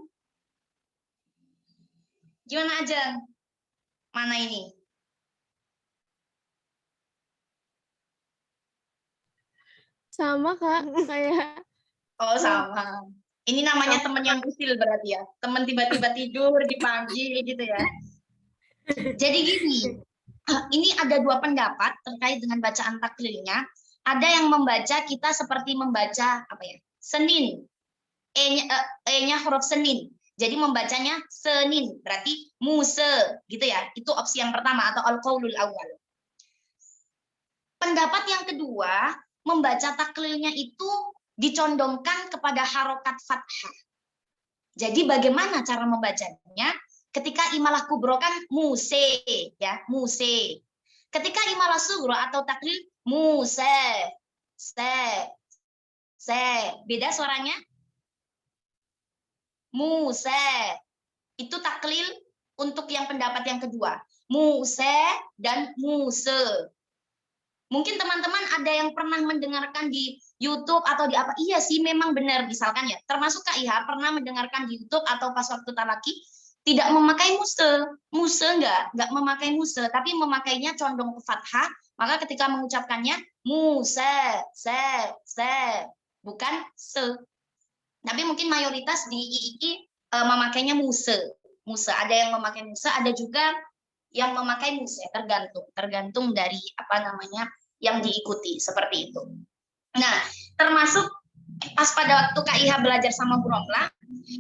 Gimana Ajeng? Mana ini? Sama Kak, kayak Oh, sama. Ini namanya teman yang usil berarti ya. Teman tiba-tiba tidur dipanggil gitu ya. Jadi gini, ini ada dua pendapat terkait dengan bacaan taklilnya. Ada yang membaca kita seperti membaca apa ya? Senin. E-nya huruf senin. Jadi membacanya senin, berarti muse gitu ya. Itu opsi yang pertama atau al-qaulul awal. Pendapat yang kedua, membaca taklilnya itu dicondongkan kepada harokat fathah. Jadi bagaimana cara membacanya? Ketika imalah kubro kan muse, ya muse. Ketika imalah sugro atau taklil muse, se. Beda suaranya? Muse. Itu taklil untuk yang pendapat yang kedua. Muse dan muse. Mungkin teman-teman ada yang pernah mendengarkan di YouTube atau di apa? Iya sih, memang benar. Misalkan ya, termasuk Kak Iha pernah mendengarkan di YouTube atau pas waktu talaki tidak memakai muse enggak memakai muse, tapi memakainya condong ke fathah. Maka ketika mengucapkannya muse, se, bukan se. Tapi mungkin mayoritas di III memakainya muse. Ada yang memakai muse, ada juga yang memakai muse, tergantung dari apa namanya yang diikuti seperti itu. Nah, termasuk pas pada waktu Kak Iha belajar sama Bu Romla,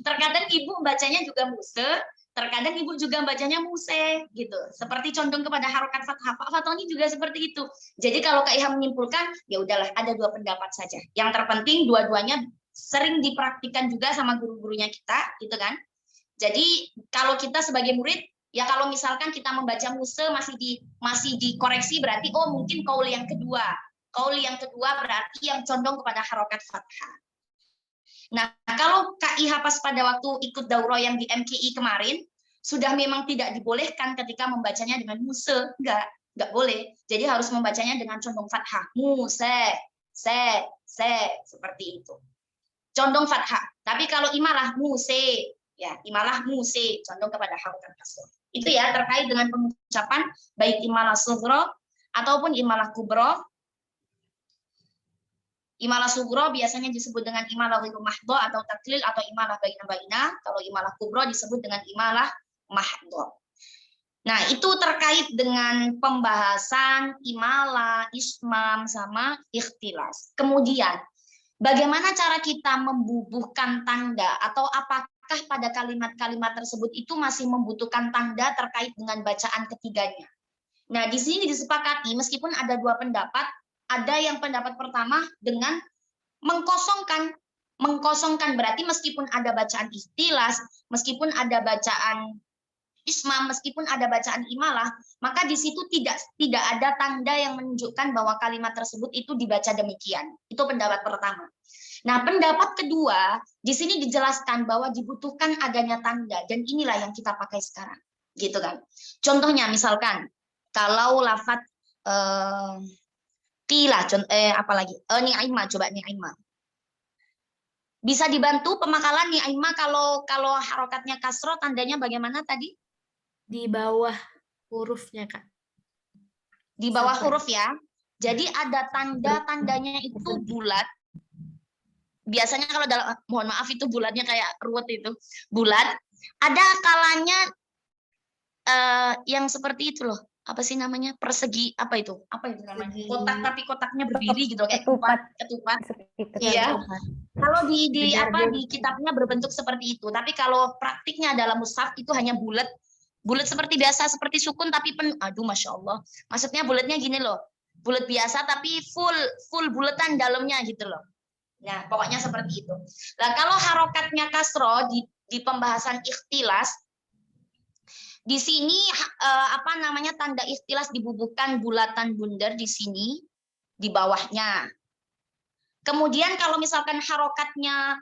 terkadang ibu bacanya juga muse, terkadang ibu juga bacanya muse gitu. Seperti condong kepada harokat fathah. Pak Fatoni juga seperti itu. Jadi kalau Kak Iha menyimpulkan, ya udahlah ada dua pendapat saja. Yang terpenting dua-duanya sering dipraktikkan juga sama guru-gurunya kita, gitu kan. Jadi kalau kita sebagai murid, ya kalau misalkan kita membaca muse masih dikoreksi berarti oh mungkin qaul yang kedua. Qaul yang kedua berarti yang condong kepada harokat fathah. Nah, kalau Kak Iha pas pada waktu ikut daurah yang di MKI kemarin, sudah memang tidak dibolehkan ketika membacanya dengan muse, enggak boleh. Jadi harus membacanya dengan condong fathah. Muse, se, seperti itu. Condong fathah. Tapi kalau imalah muse, ya imalah muse, condong kepada harokat kasroh. Itu ya terkait dengan pengucapan baik imalah sughra ataupun imalah kubro. Imalah sugro biasanya disebut dengan imalah ghairu mahdho atau taklil atau imalah baina-baina. Kalau imalah kubro disebut dengan imalah mahdho. Nah, itu terkait dengan pembahasan imalah, ismam, sama ikhtilas. Kemudian, bagaimana cara kita membubuhkan tanda atau apakah pada kalimat-kalimat tersebut itu masih membutuhkan tanda terkait dengan bacaan ketiganya. Nah, di sini disepakati meskipun ada dua pendapat, ada yang pendapat pertama dengan mengkosongkan. Mengkosongkan berarti meskipun ada bacaan ikhtilas, meskipun ada bacaan ismam, meskipun ada bacaan imalah, maka di situ tidak ada tanda yang menunjukkan bahwa kalimat tersebut itu dibaca demikian. Itu pendapat pertama. Nah, pendapat kedua, di sini dijelaskan bahwa dibutuhkan adanya tanda, dan inilah yang kita pakai sekarang. Gitu kan. Contohnya misalkan, kalau lafadz qila, apalagi ni'imah, coba ni'imah. Bisa dibantu pemakalan ni'imah kalau harokatnya kasroh, tandanya bagaimana tadi? Di bawah hurufnya, Kak. Di bawah Sampai. huruf ya. Jadi ada tanda-tandanya itu bulat. Biasanya kalau dalam, mohon maaf itu bulatnya kayak ruwet itu. Bulat. Ada kalanya yang seperti itu loh. Apa sih namanya, persegi, apa itu namanya, kotak tapi kotaknya berdiri gitu kayak ketupat. Iya, kalau di kitabnya berbentuk seperti itu, tapi kalau praktiknya dalam mushaf itu hanya bulat seperti biasa, seperti sukun tapi aduh masya Allah, maksudnya bulatnya gini loh, bulat biasa tapi full buletan dalamnya gitu loh. Nah pokoknya seperti itu. Nah kalau harokatnya kasro di pembahasan ikhtilas, di sini tanda ikhtilas dibubuhkan bulatan bundar di sini di bawahnya. Kemudian kalau misalkan harokatnya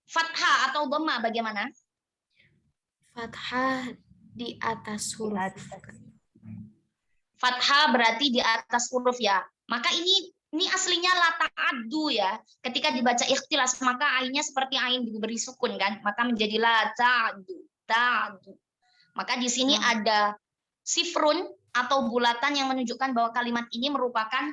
fathah atau dhamma bagaimana? Fathah di atas huruf. Fathah berarti di atas huruf ya. Maka ini aslinya la ta'addu ya. Ketika dibaca ikhtilas maka ainnya seperti ain diberi sukun kan, maka menjadi la ta'addu. Maka di sini ada sifrun atau bulatan yang menunjukkan bahwa kalimat ini merupakan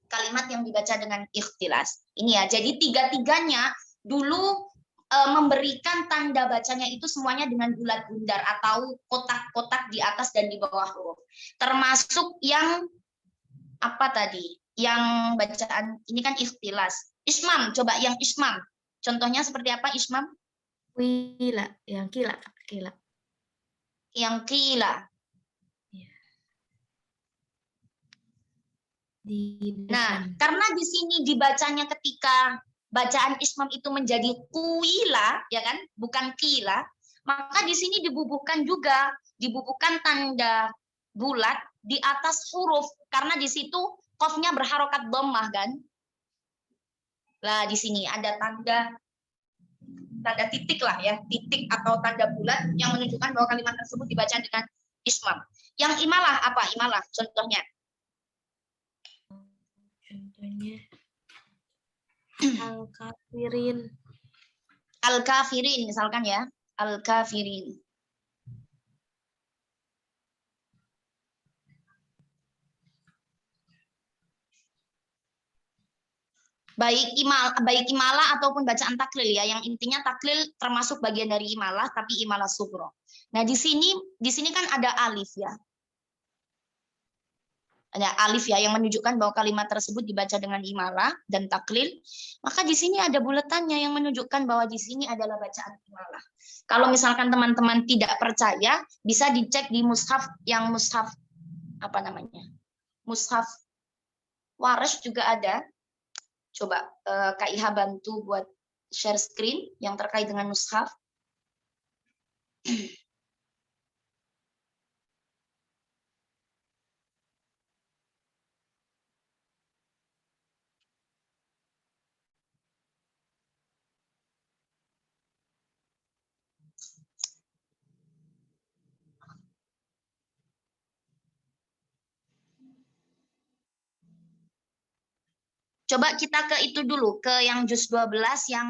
kalimat yang dibaca dengan ikhtilas. Ini ya, jadi tiga-tiganya dulu memberikan tanda bacanya itu semuanya dengan bulat bundar atau kotak-kotak di atas dan di bawah huruf. Termasuk yang apa tadi? Yang bacaan ini kan ikhtilas. Ismam, coba yang ismam. Contohnya seperti apa ismam? Wila, yang kila. Yang kila. Nah, karena di sini dibacanya ketika bacaan ismam itu menjadi kuila, ya kan, bukan kila, maka di sini dibubuhkan tanda bulat di atas huruf, karena di situ qafnya berharokat dhammah kan. Lah di sini ada tanda titik lah ya, titik atau tanda bulat yang menunjukkan bahwa kalimat tersebut dibaca dengan ismam. Yang imalah apa? Imalah contohnya. Contohnya al-kafirin. Al-kafirin misalkan ya. Al-kafirin. Baik imalah ataupun bacaan taklil ya, yang intinya taklil termasuk bagian dari imalah tapi imalah sugro. Nah, di sini kan ada alif ya. Ada alif ya yang menunjukkan bahwa kalimat tersebut dibaca dengan imalah dan taklil. Maka di sini ada buletannya yang menunjukkan bahwa di sini adalah bacaan imalah. Kalau misalkan teman-teman tidak percaya, bisa dicek di mushaf apa namanya? Mushaf Waras juga ada. Coba Kak Iha bantu buat share screen yang terkait dengan mushaf. Coba kita ke itu dulu, ke yang juz 12 yang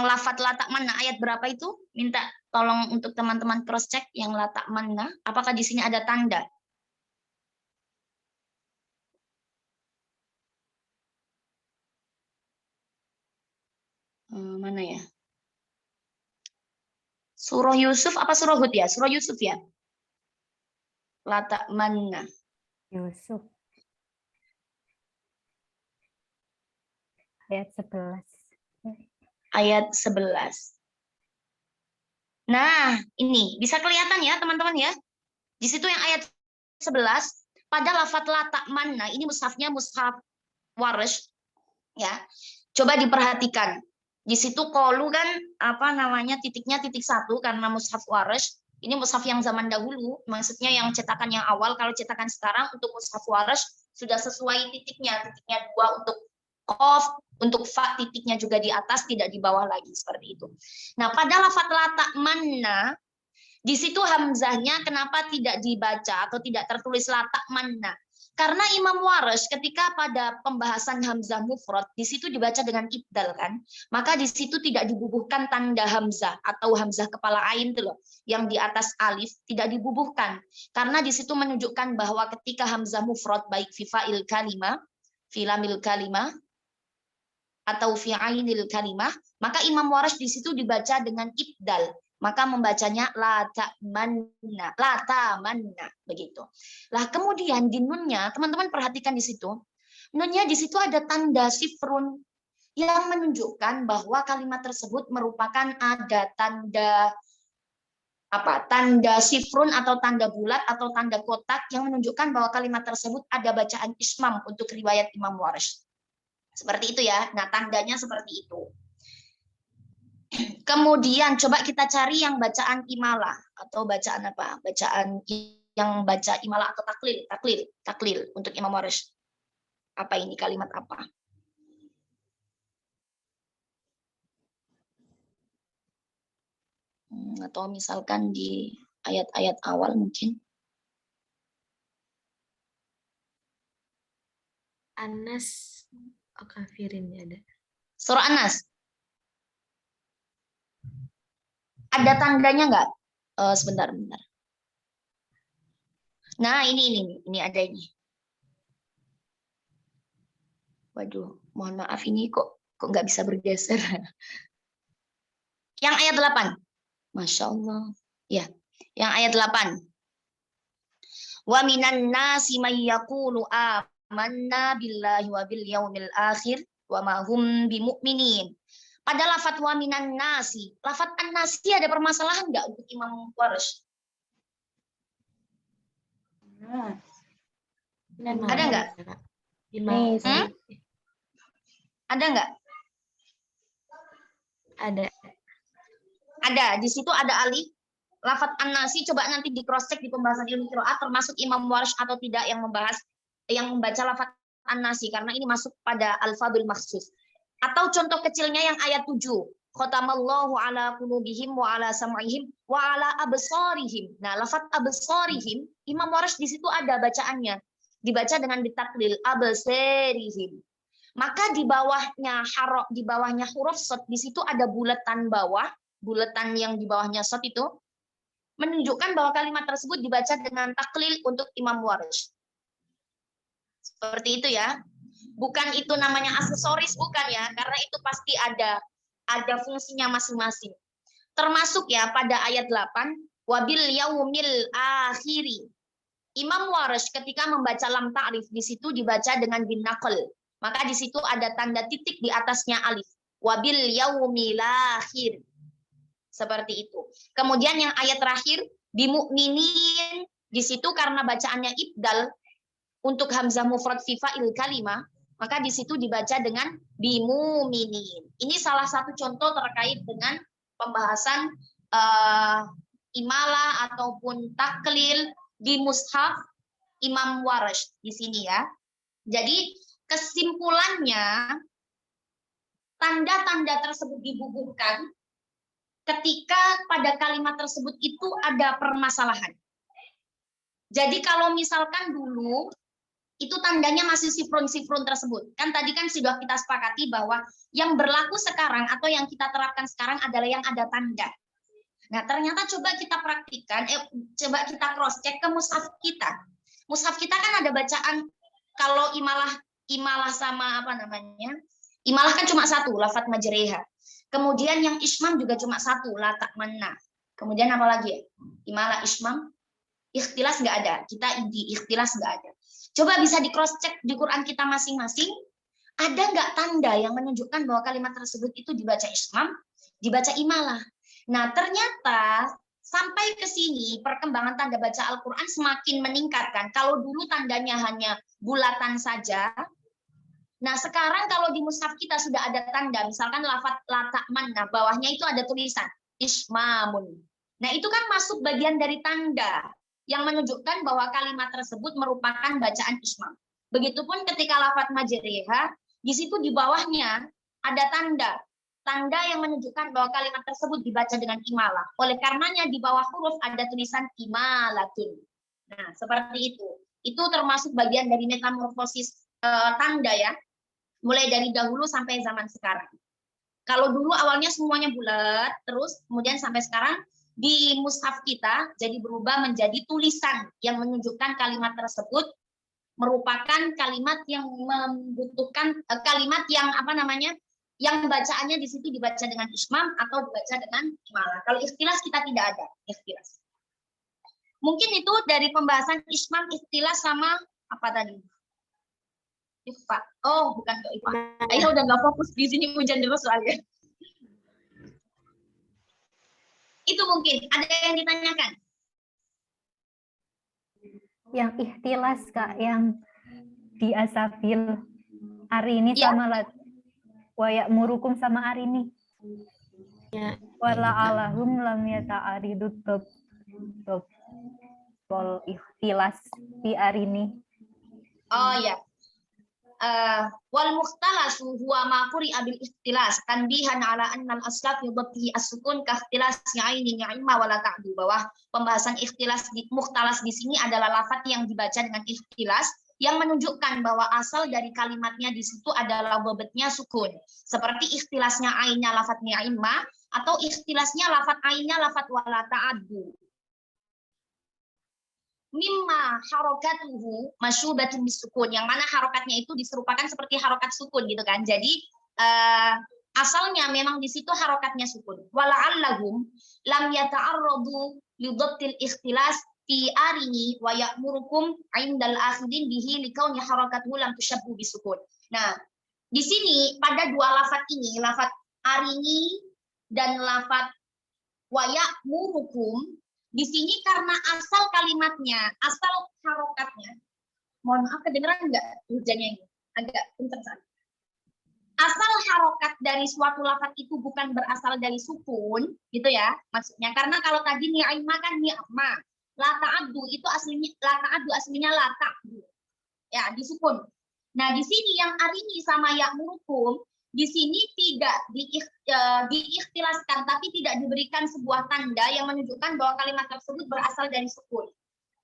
lafat latak manna ayat berapa itu? Minta tolong untuk teman-teman cross check yang latak manna. Apakah di sini ada tanda? Mana ya? Surah Yusuf apa surah Hud ya? Surah Yusuf ya. Latak manna. Yusuf. Ayat 11. Ayat 11. Nah, ini bisa kelihatan ya teman-teman ya. Di situ yang ayat 11 pada lafat latak manna, ini mushafnya mushaf Warsh ya. Coba diperhatikan. Di situ qalu kan apa namanya titiknya titik 1 karena mushaf Warsh. Ini mushaf yang zaman dahulu, maksudnya yang cetakan yang awal. Kalau cetakan sekarang untuk mushaf Warsh sudah sesuai titiknya 2 untuk qaf, untuk fa titiknya juga di atas, tidak di bawah lagi seperti itu. Nah, pada lafaz latak manna di situ hamzahnya kenapa tidak dibaca atau tidak tertulis latak manna? Karena Imam Warsh ketika pada pembahasan hamzah mufrad di situ dibaca dengan ibdal kan, maka di situ tidak dibubuhkan tanda hamzah atau hamzah kepala ain itu loh, yang di atas alif tidak dibubuhkan karena di situ menunjukkan bahwa ketika hamzah mufrad baik fi fa'il kalimah, fi lamil kalimah atau fi ainil kalimah, maka Imam Warsh di situ dibaca dengan ibdal. Maka membacanya la tamanna begitu. Lah kemudian di nunnya, teman-teman perhatikan di situ. Nunnya di situ ada tanda sifrun yang menunjukkan bahwa kalimat tersebut merupakan ada tanda apa? Tanda sifrun atau tanda bulat atau tanda kotak yang menunjukkan bahwa kalimat tersebut ada bacaan ismam untuk riwayat Imam Warsh. Seperti itu ya. Nah, tandanya seperti itu. Kemudian coba kita cari yang bacaan imalah atau bacaan apa? Bacaan yang baca imalah atau taklil untuk Imam Warsh. Apa ini kalimat apa? Atau misalkan di ayat-ayat awal mungkin. Anas kafirin ya ada. Surah Anas. Ada tandanya nggak? Sebentar. Nah, ini ada ini. Waduh, mohon maaf ini kok nggak bisa bergeser. Yang ayat 8. Masya Allah. Ya, yang ayat 8. Wa minan nasi may yaqulu amanna billahi wa bil yaumil akhir wa ma hum bimu'minin. Pada lafaz wa minan nasi, lafaz an-nasi ada permasalahan nggak untuk Imam Warsh? Ada nggak? Ada nggak? Ada. Di situ ada alif. Lafaz an-nasi coba nanti di cross check di pembahasan ilmu qiraat termasuk Imam Warsh atau tidak yang membaca lafaz an-nasi karena ini masuk pada alfadul makhsus. Atau contoh kecilnya yang ayat 7. Khatamallahu ala qulubihim wa ala sam'ihim wa ala absarihim. Nah, lafaz absarihim Imam Warsh di situ ada bacaannya. Dibaca dengan ditaklil absarihim. Maka di bawahnya huruf shad di situ ada bulatan bawah, bulatan yang di bawahnya shad itu menunjukkan bahwa kalimat tersebut dibaca dengan taklil untuk Imam Warsh. Seperti itu ya. Bukan itu namanya aksesoris, bukan ya, karena itu pasti ada fungsinya masing-masing. Termasuk ya pada ayat 8, wabil yaumil akhiri. Imam Warsh ketika membaca lam ta'rif di situ dibaca dengan bin naql. Maka di situ ada tanda titik di atasnya alif. Wabil yaumil akhir. Seperti itu. Kemudian yang ayat terakhir bimu'minin di situ karena bacaannya ibdal untuk hamzah mufrad fi fa'il kalimah, maka di situ dibaca dengan bimu'minin. Ini salah satu contoh terkait dengan pembahasan imalah ataupun taklil di mushaf Imam Warsh di sini ya. Jadi kesimpulannya tanda-tanda tersebut dibubuhkan ketika pada kalimat tersebut itu ada permasalahan. Jadi kalau misalkan dulu itu tandanya masih sifrun-sifrun tersebut. Kan tadi kan sudah kita sepakati bahwa yang berlaku sekarang atau yang kita terapkan sekarang adalah yang ada tanda. Nah, ternyata coba kita praktikkan, coba kita cross check ke mushaf kita. Mushaf kita kan ada bacaan, kalau imalah sama apa namanya? Imalah kan cuma satu, lafat majreha. Kemudian yang ismam juga cuma satu, latak manna. Kemudian apa lagi? Imalah ismam, ikhtilas nggak ada. Kita di ikhtilas nggak ada. Coba bisa di cross check di Quran kita masing-masing, ada nggak tanda yang menunjukkan bahwa kalimat tersebut itu dibaca ismam, dibaca imalah. Nah, ternyata sampai ke sini perkembangan tanda baca Al-Quran semakin meningkat kan. Kalau dulu tandanya hanya bulatan saja, nah sekarang kalau di mushaf kita sudah ada tanda, misalkan lafaz latakman, nah bawahnya itu ada tulisan ismamun. Nah itu kan masuk bagian dari tanda yang menunjukkan bahwa kalimat tersebut merupakan bacaan ismam. Begitupun ketika lafaz majreha, di situ di bawahnya ada tanda yang menunjukkan bahwa kalimat tersebut dibaca dengan imalah. Oleh karenanya di bawah huruf ada tulisan imalatun. Nah, seperti itu. Itu termasuk bagian dari metamorfosis tanda ya. Mulai dari dahulu sampai zaman sekarang. Kalau dulu awalnya semuanya bulat, terus kemudian sampai sekarang di mushaf kita jadi berubah menjadi tulisan yang menunjukkan kalimat tersebut merupakan kalimat yang membutuhkan kalimat yang apa namanya? Yang bacaannya di situ dibaca dengan ismam atau dibaca dengan imalah. Kalau ikhtilas kita tidak ada ikhtilas. Mungkin itu dari pembahasan ismam, ikhtilas sama apa tadi? Ikhfa. Oh, bukan kok ikhfa. Ayah udah nggak fokus di sini, hujan terus soalnya. Itu mungkin ada yang ditanyakan. Yang ikhtilas Kak, yang di asabil hari ini Ya. sama wayak murukum sama hari ini. Ya. Wala alahum lam yata'aridut top pol ikhtilas di hari ini. Oh ya. Wal mukhtalasu huwa ma quri'a bil ikhtilas tanbihan ala anna al aslaf yudabbihi as-sukun ka ikhtilas ya'ini ni'ma wala ta'du, bahwa pembahasan ikhtilas di mukhtalas di sini adalah lafaz yang dibaca dengan ikhtilas yang menunjukkan bahwa asal dari kalimatnya di situ adalah bobotnya sukun, seperti ikhtilasnya ainnya lafaz ni'ma atau ikhtilasnya lafaz ainnya lafaz wala ta'du. Mimma harokatuhu masyubatun bisukun, yang mana harokatnya itu diserupakan seperti harokat sukun gitu kan. Jadi asalnya memang di situ harokatnya sukun. Wala'allahum lam yata'arradu lidabtil ikhtilas fi arini wa ya'murukum indal akhidin bihi likauni harakatuhu lam tushabbu bisukun. Nah, di sini pada dua lafaz ini, lafaz arini dan lafaz wa ya'murukum, di sini karena asal kalimatnya, asal harokatnya, mohon maaf kedengeran nggak hujannya ini? Agak kencang. Asal harokat dari suatu lafaz itu bukan berasal dari sukun, gitu ya maksudnya. Karena kalau tadi ni'ma kan ni'ma, la ta'addu itu aslinya la ta'addu aslinya la ta'addu. Ya, disukun. Nah, di sini yang arini sama ya'murukum di sini tidak diikhtilaskan, tapi tidak diberikan sebuah tanda yang menunjukkan bahwa kalimat tersebut berasal dari sukun.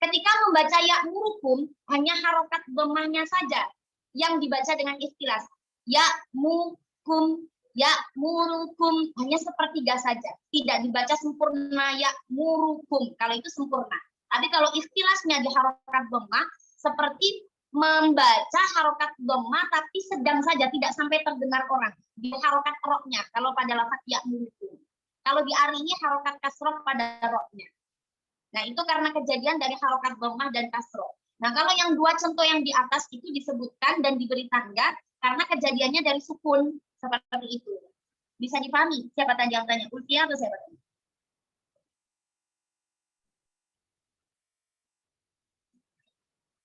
Ketika membaca ya'murukum, hanya harokat dhammahnya saja yang dibaca dengan ikhtilas. Ya'mukum, ya'murukum, hanya sepertiga saja. Tidak dibaca sempurna ya'murukum, kalau itu sempurna. Tapi kalau ikhtilasnya di harokat dhammah, seperti membaca harokat dhammah tapi sedang saja, tidak sampai terdengar orang di harokat roknya kalau pada lafaz ya'murukum. Kalau di arinya harokat kasroh pada roknya. Nah, itu karena kejadian dari harokat dhammah dan kasroh. Nah, kalau yang dua contoh yang di atas itu disebutkan dan diberi tanda karena kejadiannya dari sukun, seperti itu. Bisa dipahami? Siapa tadi yang tanya? Ulfia atau siapa tadi?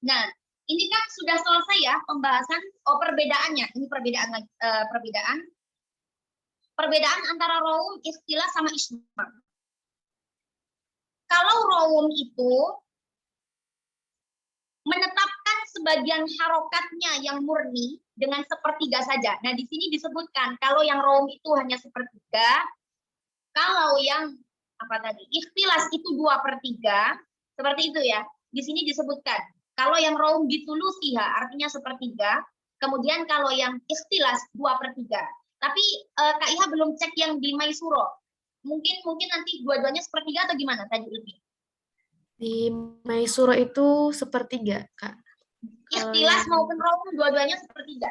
Nah, ini kan sudah selesai ya pembahasan perbedaannya. Ini perbedaan antara raum, ikhtilas sama ismam. Kalau raum itu menetapkan sebagian harokatnya yang murni dengan sepertiga saja. Nah, di sini disebutkan kalau yang raum itu hanya sepertiga, kalau yang apa tadi ikhtilas itu 2/3, seperti itu ya. Di sini disebutkan Kalau yang raum bitulusiha artinya sepertiga. Kemudian kalau yang ikhtilas 2/3. Tapi Kak Iha belum cek yang di Maisuro. Mungkin nanti dua-duanya sepertiga atau gimana tadi Lutfi? Di Maisuro itu sepertiga, Kak. Kalau Ikhtilas yang maupun raum dua-duanya sepertiga.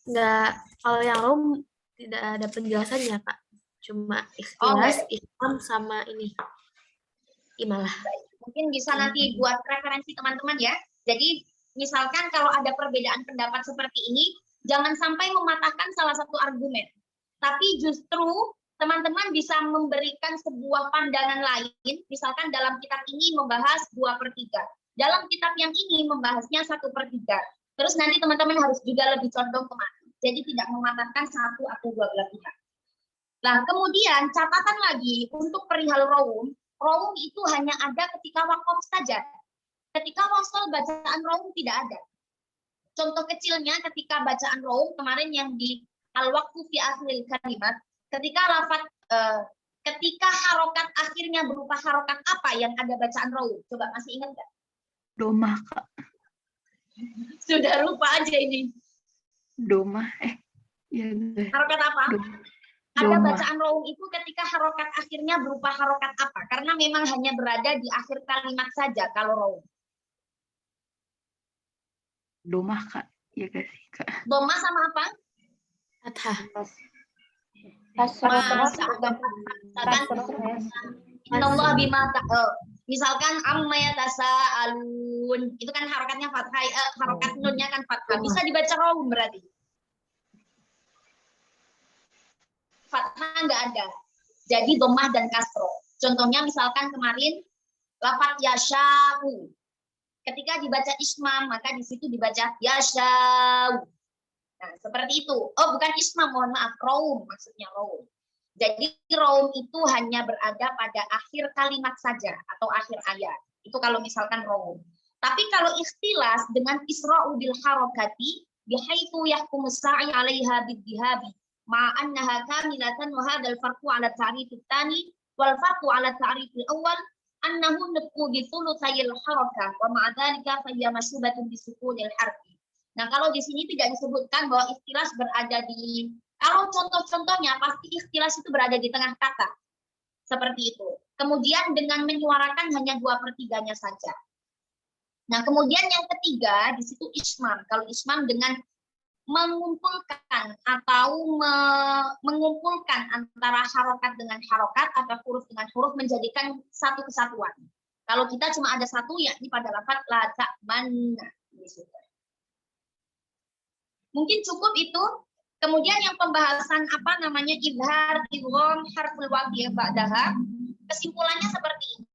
enggak, kalau yang rom tidak ada penjelasannya, Kak. Cuma Oh, ikhtilas, enggak. islam sama ini. Imalah. Mungkin bisa nanti buat referensi teman-teman ya. Jadi misalkan kalau ada perbedaan pendapat seperti ini, jangan sampai mematahkan salah satu argumen. Tapi justru teman-teman bisa memberikan sebuah pandangan lain, misalkan dalam kitab ini membahas 2/3. Dalam kitab yang ini membahasnya 1/3. Terus nanti teman-teman harus juga lebih condong kemana. Jadi tidak mematahkan satu atau dua belah pihak. Nah, kemudian catatan lagi untuk perihal raum itu hanya ada ketika wakaf saja. Ketika wasal bacaan raum tidak ada. Contoh kecilnya ketika bacaan raum kemarin yang di al-waqfu fi akhiril kalimat, ketika lafaz ketika harokat akhirnya berupa harokat apa yang ada bacaan raum? Coba masih ingat nggak? Domah, Kak. Sudah lupa aja ini. Domah. Ya, Harokat apa? Ada bacaan raum itu ketika harokat akhirnya berupa harokat apa? Karena memang hanya berada di akhir kalimat saja kalau raum. Domah, Kak. Ya kasih, Kak. Doma sama apa? Fathah. Inallah bima misalkan amma yatasaalun itu kan harokatnya fathah, harokat nunnya kan fathah. Bisa dibaca raum berarti. Fathah nggak ada. Jadi domah dan kasroh. Contohnya misalkan kemarin lafaz yashau. Ketika dibaca ismam maka di situ dibaca yashau. Nah, seperti itu. Oh, bukan ismam, mohon maaf, raum maksudnya raum. Jadi raum itu hanya berada pada akhir kalimat saja atau akhir ayat. Itu kalau misalkan raum. Tapi kalau ikhtilas dengan isra'u bil harakati bihaitsu yahkumu sa'i 'alaiha bidhihabi ma annaha kamilatan wa hadzal farqu 'ala ta'rif tsani wal farqu 'ala ta'rif al-awwal annahu nutqu bi thulutsayil harakah wa ma'a dzalika fa hiya mashubatun bi sukunil harfi. Nah, kalau di sini tidak disebutkan bahwa ikhtilas berada di, kalau contoh-contohnya pasti ikhtilas itu berada di tengah kata. Seperti itu. Kemudian dengan menyuarakan hanya 2/3-nya saja. Nah, kemudian yang ketiga, di situ ismam. Kalau ismam dengan mengumpulkan atau mengumpulkan antara harokat dengan harokat atau huruf dengan huruf menjadikan satu kesatuan. Kalau kita cuma ada satu, yakni pada lafaz la ta'manna. Mungkin cukup itu. Kemudian yang pembahasan apa namanya idhar, idgham, harful waqi' ba'daha. Kesimpulannya seperti ini.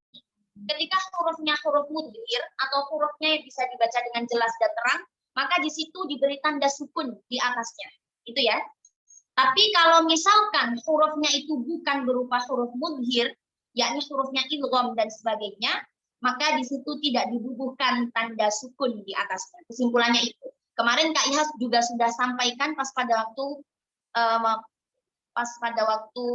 Ketika hurufnya huruf mudhir atau hurufnya yang bisa dibaca dengan jelas dan terang, maka di situ diberi tanda sukun di atasnya. Itu ya. Tapi kalau misalkan hurufnya itu bukan berupa huruf mudhir, yakni hurufnya idgham dan sebagainya, maka di situ tidak dibubuhkan tanda sukun di atasnya. Kesimpulannya itu. Kemarin Kak Iha juga sudah sampaikan pas pada waktu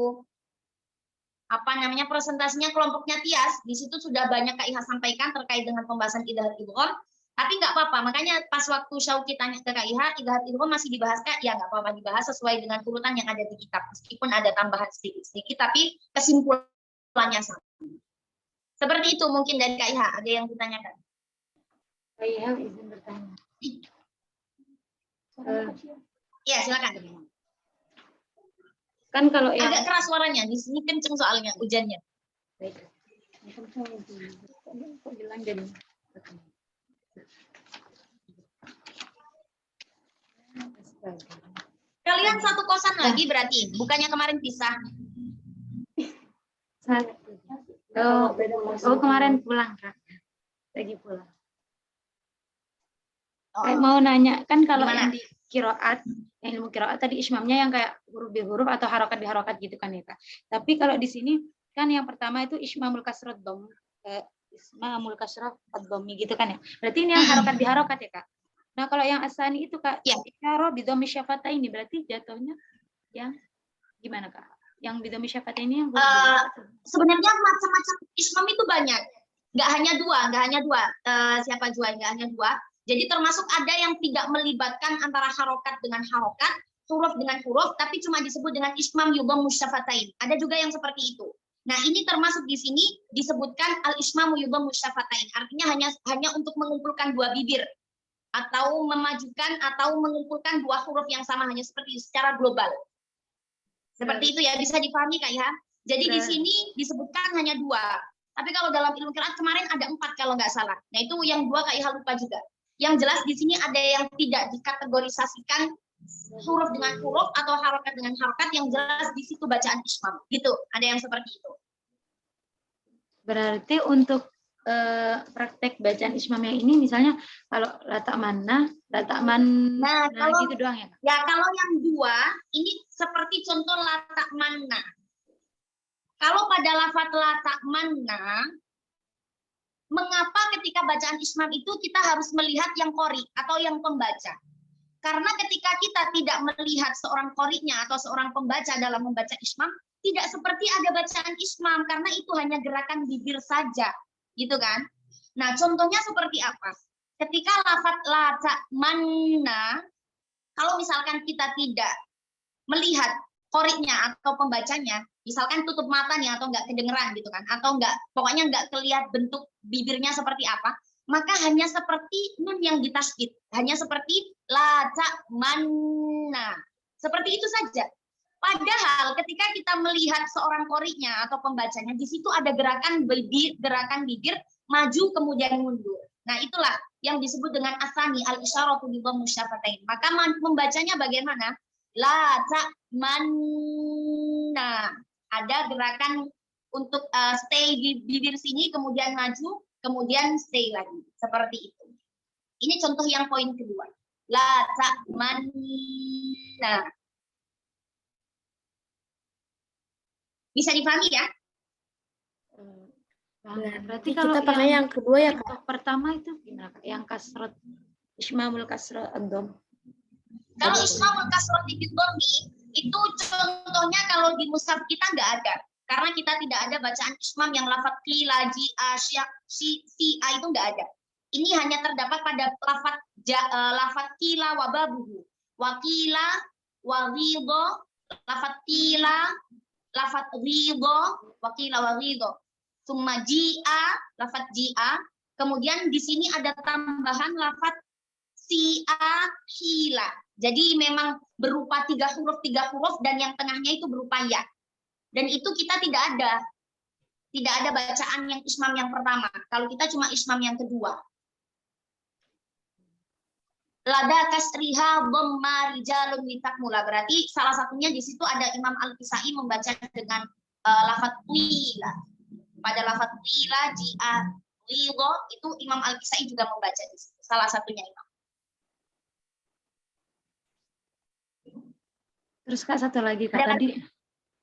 apa namanya presentasinya kelompoknya Tias, di situ sudah banyak Kak Iha sampaikan terkait dengan pembahasan idhar idgham. Tapi nggak apa-apa, makanya pas waktu Syauki tanya ke Kak Iha, idhar idgham masih dibahas Kak? Ya nggak apa-apa, dibahas sesuai dengan urutan yang ada di kitab, meskipun ada tambahan sedikit-sedikit, tapi kesimpulannya sama. Seperti itu mungkin dari Kak Iha, ada yang ditanyakan? Kak Iha izin bertanya. Ya silakan. Kan kalau yang Agak keras suaranya, di sini kenceng soalnya hujannya. Baik. Kok bilang jadi Kalian satu kosan lagi berarti, bukannya kemarin pisah. kemarin pulang, Kak. Lagi pulang. Mau nanya, kan kalau yang di kiroat, yang ilmu kiroat tadi ismamnya yang kayak huruf bi huruf atau harokat bi harokat gitu kan ya Kak. Tapi kalau di sini kan yang pertama itu ismamul kasrat dom, ismamul kasrat ad-dhammi gitu kan ya. Berarti ini yang harokat bi harokat ya Kak. Nah kalau yang asani itu Kak, ya. Isyara bi dhammi syafata ini berarti jatuhnya yang gimana Kak? Yang bi dhammi syafata ini yang sebenarnya macam-macam ismam itu banyak. nggak hanya dua, siapa Juai, nggak hanya dua. Jadi termasuk ada yang tidak melibatkan antara harokat dengan harokat, huruf dengan huruf, tapi cuma disebut dengan ismam yudham musyafatain. Ada juga yang seperti itu. Nah, ini termasuk di sini disebutkan al-ismam yudham musyafatain. Artinya hanya untuk mengumpulkan dua bibir atau memajukan atau mengumpulkan dua huruf yang sama, hanya seperti itu, secara global. Seperti itu ya, bisa dipahami Kak ya. Jadi di sini disebutkan hanya dua. Tapi kalau dalam ilmu qiraat kemarin ada 4 kalau nggak salah. Nah, itu yang 2 Kak Iha lupa juga. Yang jelas di sini ada yang tidak dikategorisasikan huruf dengan huruf atau harokat dengan harokat, yang jelas di situ bacaan ismam. Gitu, ada yang seperti itu. Berarti untuk praktek bacaan ismam yang ini misalnya kalau latak mana kalau gitu doang ya Kak? Ya, kalau yang 2 ini seperti contoh latak mana. Kalau pada lafaz latak mana, mengapa ketika bacaan ismam itu kita harus melihat yang qori atau yang pembaca? Karena ketika kita tidak melihat seorang qori'nya atau seorang pembaca dalam membaca ismam, tidak seperti ada bacaan ismam, karena itu hanya gerakan bibir saja, gitu kan? Nah, contohnya seperti apa? Ketika lafaz latak mana, kalau misalkan kita tidak melihat qori'nya atau pembacanya, misalkan tutup matanya atau nggak kedengeran gitu kan, atau nggak, pokoknya nggak kelihatan bentuk bibirnya seperti apa, maka hanya seperti nun yang ditasydid, hanya seperti latak mana, seperti itu saja. Padahal ketika kita melihat seorang qori'nya atau pembacanya, di situ ada gerakan bibir maju kemudian mundur. Nah, itulah yang disebut dengan asani al-isyaratu bi dhamm musyafatain. Maka membacanya bagaimana? Latak mana. Ada gerakan untuk stay di bibir sini, kemudian maju, kemudian stay lagi. Seperti itu. Ini contoh yang poin kedua. Latak mana. Bisa dipahami ya? Berarti Jadi kalau kita pakai yang kedua ya Kak. yang pertama itu gimana Kak? Yang kasrot, ismamul kasrot ad-dhom. Kalau ismamul kasrot di dhammi, itu contohnya kalau di mushaf kita nggak ada. Karena kita tidak ada bacaan ismam yang lafaz qila, ji'a, si itu nggak ada. Ini hanya terdapat pada lafaz qila wa babuhu. Wa qila wa ghidha, lafaz qila, lafaz ghidha, wa qila wa ghidha. Summa ji'a, lafaz ji'a. Kemudian di sini ada tambahan lafaz si'a, hila. Jadi memang berupa 3 huruf, dan yang tengahnya itu berupa ya. Dan itu kita tidak ada. Tidak ada bacaan yang ismam yang pertama. Kalau kita cuma ismam yang kedua. Lada kasriha dhamma rijalun litakmula. Berarti salah satunya di situ ada Imam Al-Kisai membaca dengan lafaz qila. Pada lafaz qila, ji'a, ghidha, itu Imam Al-Kisai juga membaca di situ. Salah satunya Imam. Terus Kak satu lagi Kak tadi.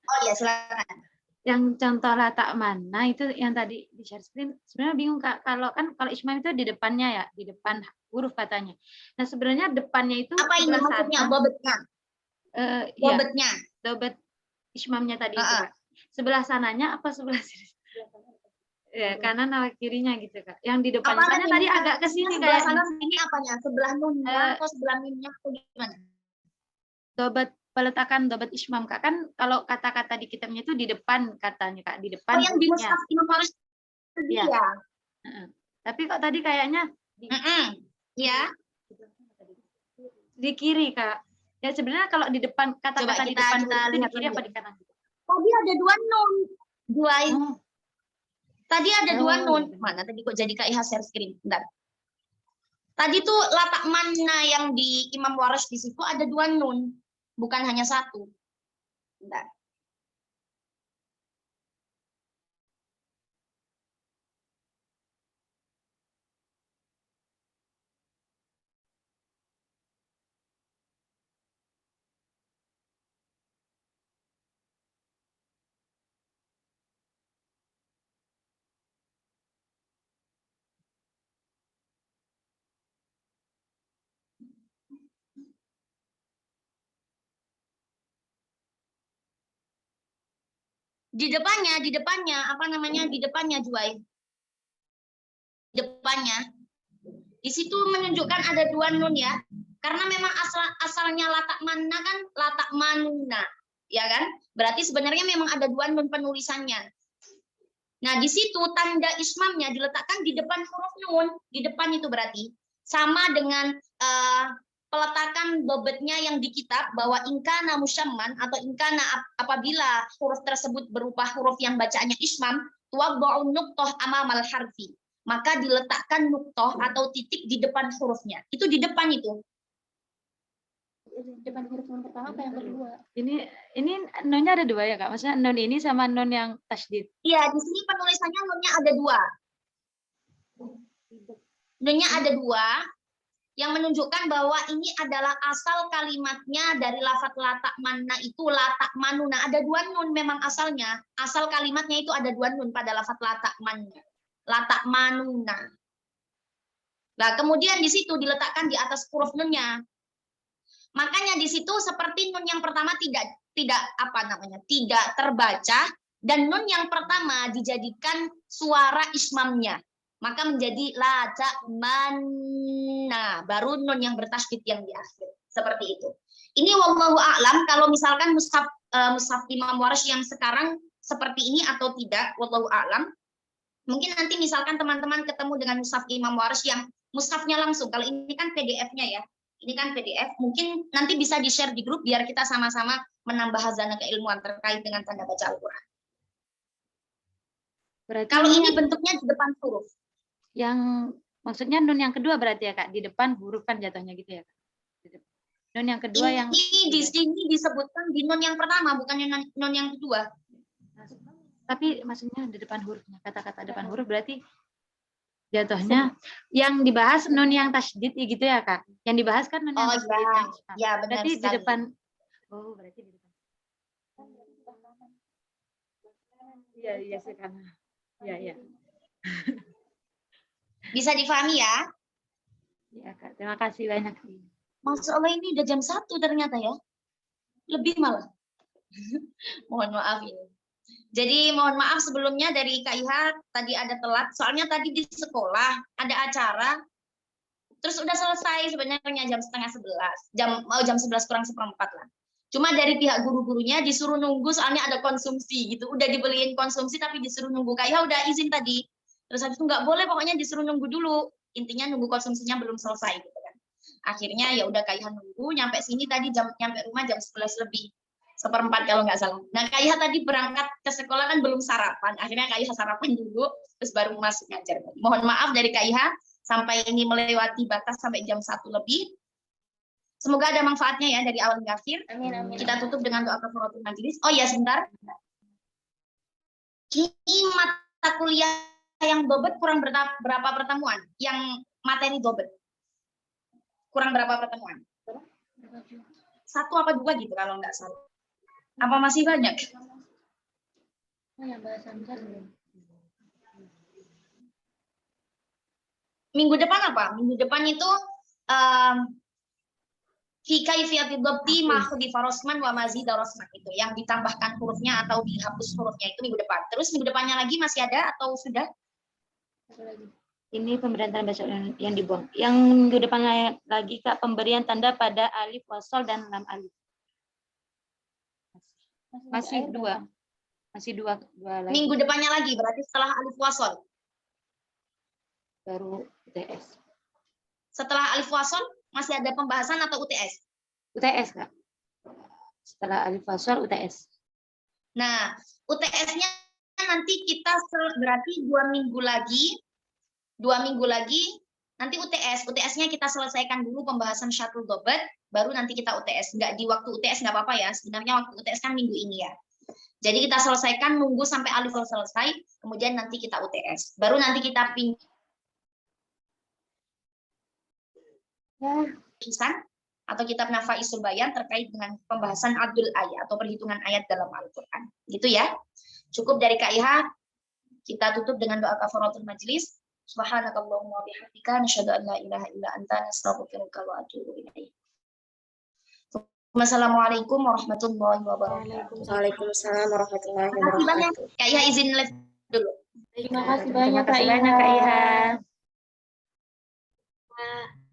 Oh ya, silakan. Yang contoh latak mana itu yang tadi di share screen, sebenarnya bingung Kak, kalau ismam itu di depannya ya, di depan huruf katanya. Nah, sebenarnya depannya itu apa ini maksudnya? Dobetnya. Dobetnya. Ya, dobet ismamnya tadi itu Kak. Sebelah sananya apa sebelah sini? Ya, kanan atau kirinya gitu Kak. Yang di depannya karena tadi agak ke sini kayak sana ini apanya? Sebelah nunnya atau sebelah mimnya atau gimana? Dobet peletakan dobet ismam Kak, kan kalau kata-kata di kitabnya itu di depan katanya Kak, di depan. Oh, yang di mushaf Imam Waris ya. Tapi kok tadi kayaknya ya di kiri Kak. Ya sebenarnya kalau di depan kata-kata di depan itu di kiri apa di kanan? Tadi ada 2 nun. Tadi ada 2 nun. Mana tadi kok jadi Kak Iha share screen? Bentar. Tadi tuh latak mana yang di Imam Waris di situ ada 2 nun. Bukan hanya 1. Bentar. Di depannya, apa namanya? Di depannya Juai. katanya. Di situ menunjukkan ada dua nun ya. Karena memang asalnya latak manna kan latak manuna, ya kan? Berarti sebenarnya memang ada dua nun penulisannya. Nah, di situ tanda ismamnya diletakkan di depan huruf nun, di depan itu berarti sama dengan peletakan bobotnya yang di kitab bahwa ingkana musyamman atau ingkana apabila huruf tersebut berupa huruf yang bacaannya ismam, tuwadda'un nuqtah amamal harfi. Maka diletakkan nuqtah atau titik di depan hurufnya. Itu di depan itu. Depan huruf yang pertama apa yang kedua? Ini nunnya ada dua ya Kak? Maksudnya nun ini sama nun yang tasydid. Iya, di sini penulisannya nunnya ada dua. Nunnya ada dua, yang menunjukkan bahwa ini adalah asal kalimatnya dari lafadz latak manna itu latak manuna. Ada dua nun memang asalnya. Asal kalimatnya itu ada dua nun pada lafadz latak manna. Latak manuna. Nah, kemudian di situ diletakkan di atas huruf nunnya. Makanya di situ seperti nun yang pertama tidak terbaca, dan nun yang pertama dijadikan suara ismamnya. Maka menjadi laca manna, baru nun yang bertasydid yang di akhir. Seperti itu. Ini wallahu a'lam kalau misalkan mushaf Imam Warsh yang sekarang seperti ini atau tidak, wallahu a'lam. Mungkin nanti misalkan teman-teman ketemu dengan mushaf Imam Warsh yang mushafnya langsung. Kalau ini kan PDF-nya ya. Ini kan PDF. Mungkin nanti bisa di-share di grup biar kita sama-sama menambah hazanah keilmuan terkait dengan tanda baca Al-Qur'an. Berarti Kalau ini bentuknya di depan huruf. yang maksudnya nun yang kedua berarti ya Kak, di depan huruf kan jatuhnya gitu ya Kak. Nun yang kedua yang Ini di sini disebutkan di nun yang pertama, bukan nun yang kedua. tapi maksudnya di depan hurufnya, kata-kata depan huruf berarti jatuhnya yang dibahas nun yang tasydid gitu ya Kak. Yang dibahas kan nun yang tasydid. Ya, benar Berarti di sekali. depan. Oh, berarti di depan. Iya sih kan. Iya. Bisa difahami ya? Iya Kak, terima kasih banyak. Masya Allah, ini udah jam 1 ternyata ya. Lebih malah. Mohon maaf ini. Jadi mohon maaf sebelumnya dari Kak Iha tadi ada telat. Soalnya tadi di sekolah ada acara. Terus udah selesai sebenarnya jam 10:30. Jam 11 kurang seperempat lah. Cuma dari pihak guru-gurunya disuruh nunggu soalnya ada konsumsi gitu. Udah dibeliin konsumsi tapi disuruh nunggu. Kak Iha udah izin tadi. Terus habis itu nggak boleh, pokoknya disuruh nunggu dulu. Intinya nunggu konsumsinya belum selesai gitu kan. Akhirnya ya udah Kak Iha nunggu, nyampe sini tadi nyampe rumah jam 11 lebih. 1/4 kalau nggak salah. Nah, Kak Iha tadi berangkat ke sekolah kan belum sarapan. Akhirnya Kak Iha sarapan dulu, terus baru masuk ngajar. Mohon maaf dari Kak Iha, sampai ini melewati batas sampai jam 1 lebih. Semoga ada manfaatnya ya dari awal hingga akhir. Amin. Kita tutup dengan doa kafaratul majelis. Oh ya, sebentar. Ini mata kuliah yang dobet kurang berapa pertemuan? Yang materi dobet. Kurang berapa pertemuan? 1 apa 2 gitu kalau nggak salah. Apa masih banyak? Minggu depan apa? Minggu depan itu fi kaifiyati dhabti ma khudifa rasman wa mazida rasman itu yang ditambahkan hurufnya atau dihapus hurufnya itu minggu depan. Terus minggu depannya lagi masih ada atau sudah? Ini pemberian tanda baca yang dibuang. Yang minggu depan lagi Kak, pemberian tanda pada alif wasol dan lam alif. Masih dua lagi. Minggu depannya lagi berarti setelah alif wasol. Baru UTS. Setelah alif wasol masih ada pembahasan atau UTS? UTS Kak. Setelah alif wasol UTS. Nah, UTS-nya nanti kita berarti 2 minggu lagi. 2 minggu lagi nanti UTS. UTS-nya kita selesaikan dulu pembahasan syatul dobat, baru nanti kita UTS. Nggak di waktu UTS nggak apa-apa ya. Sebenarnya waktu UTS kan minggu ini ya. Jadi kita selesaikan, nunggu sampai alif selesai, kemudian nanti kita UTS. Baru nanti kita pingsan atau kitab Nafaisul Bayan terkait dengan pembahasan adul ayat atau perhitungan ayat dalam Al-Quran. Gitu ya. Cukup dari Kak Iha. Kita tutup dengan doa kafaratul majlis. Subhanakallahumma wa bihamdika nasyhadu an la ilaha illa anta nastaghfiruka wa atubu ilaik. Wassalamualaikum warahmatullahi wabarakatuh. Waalaikumsalam warahmatullahi Terima kasih banyak. wabarakatuh. Kak Iha izin live dulu. Terima kasih banyak Kak Iha. Kak.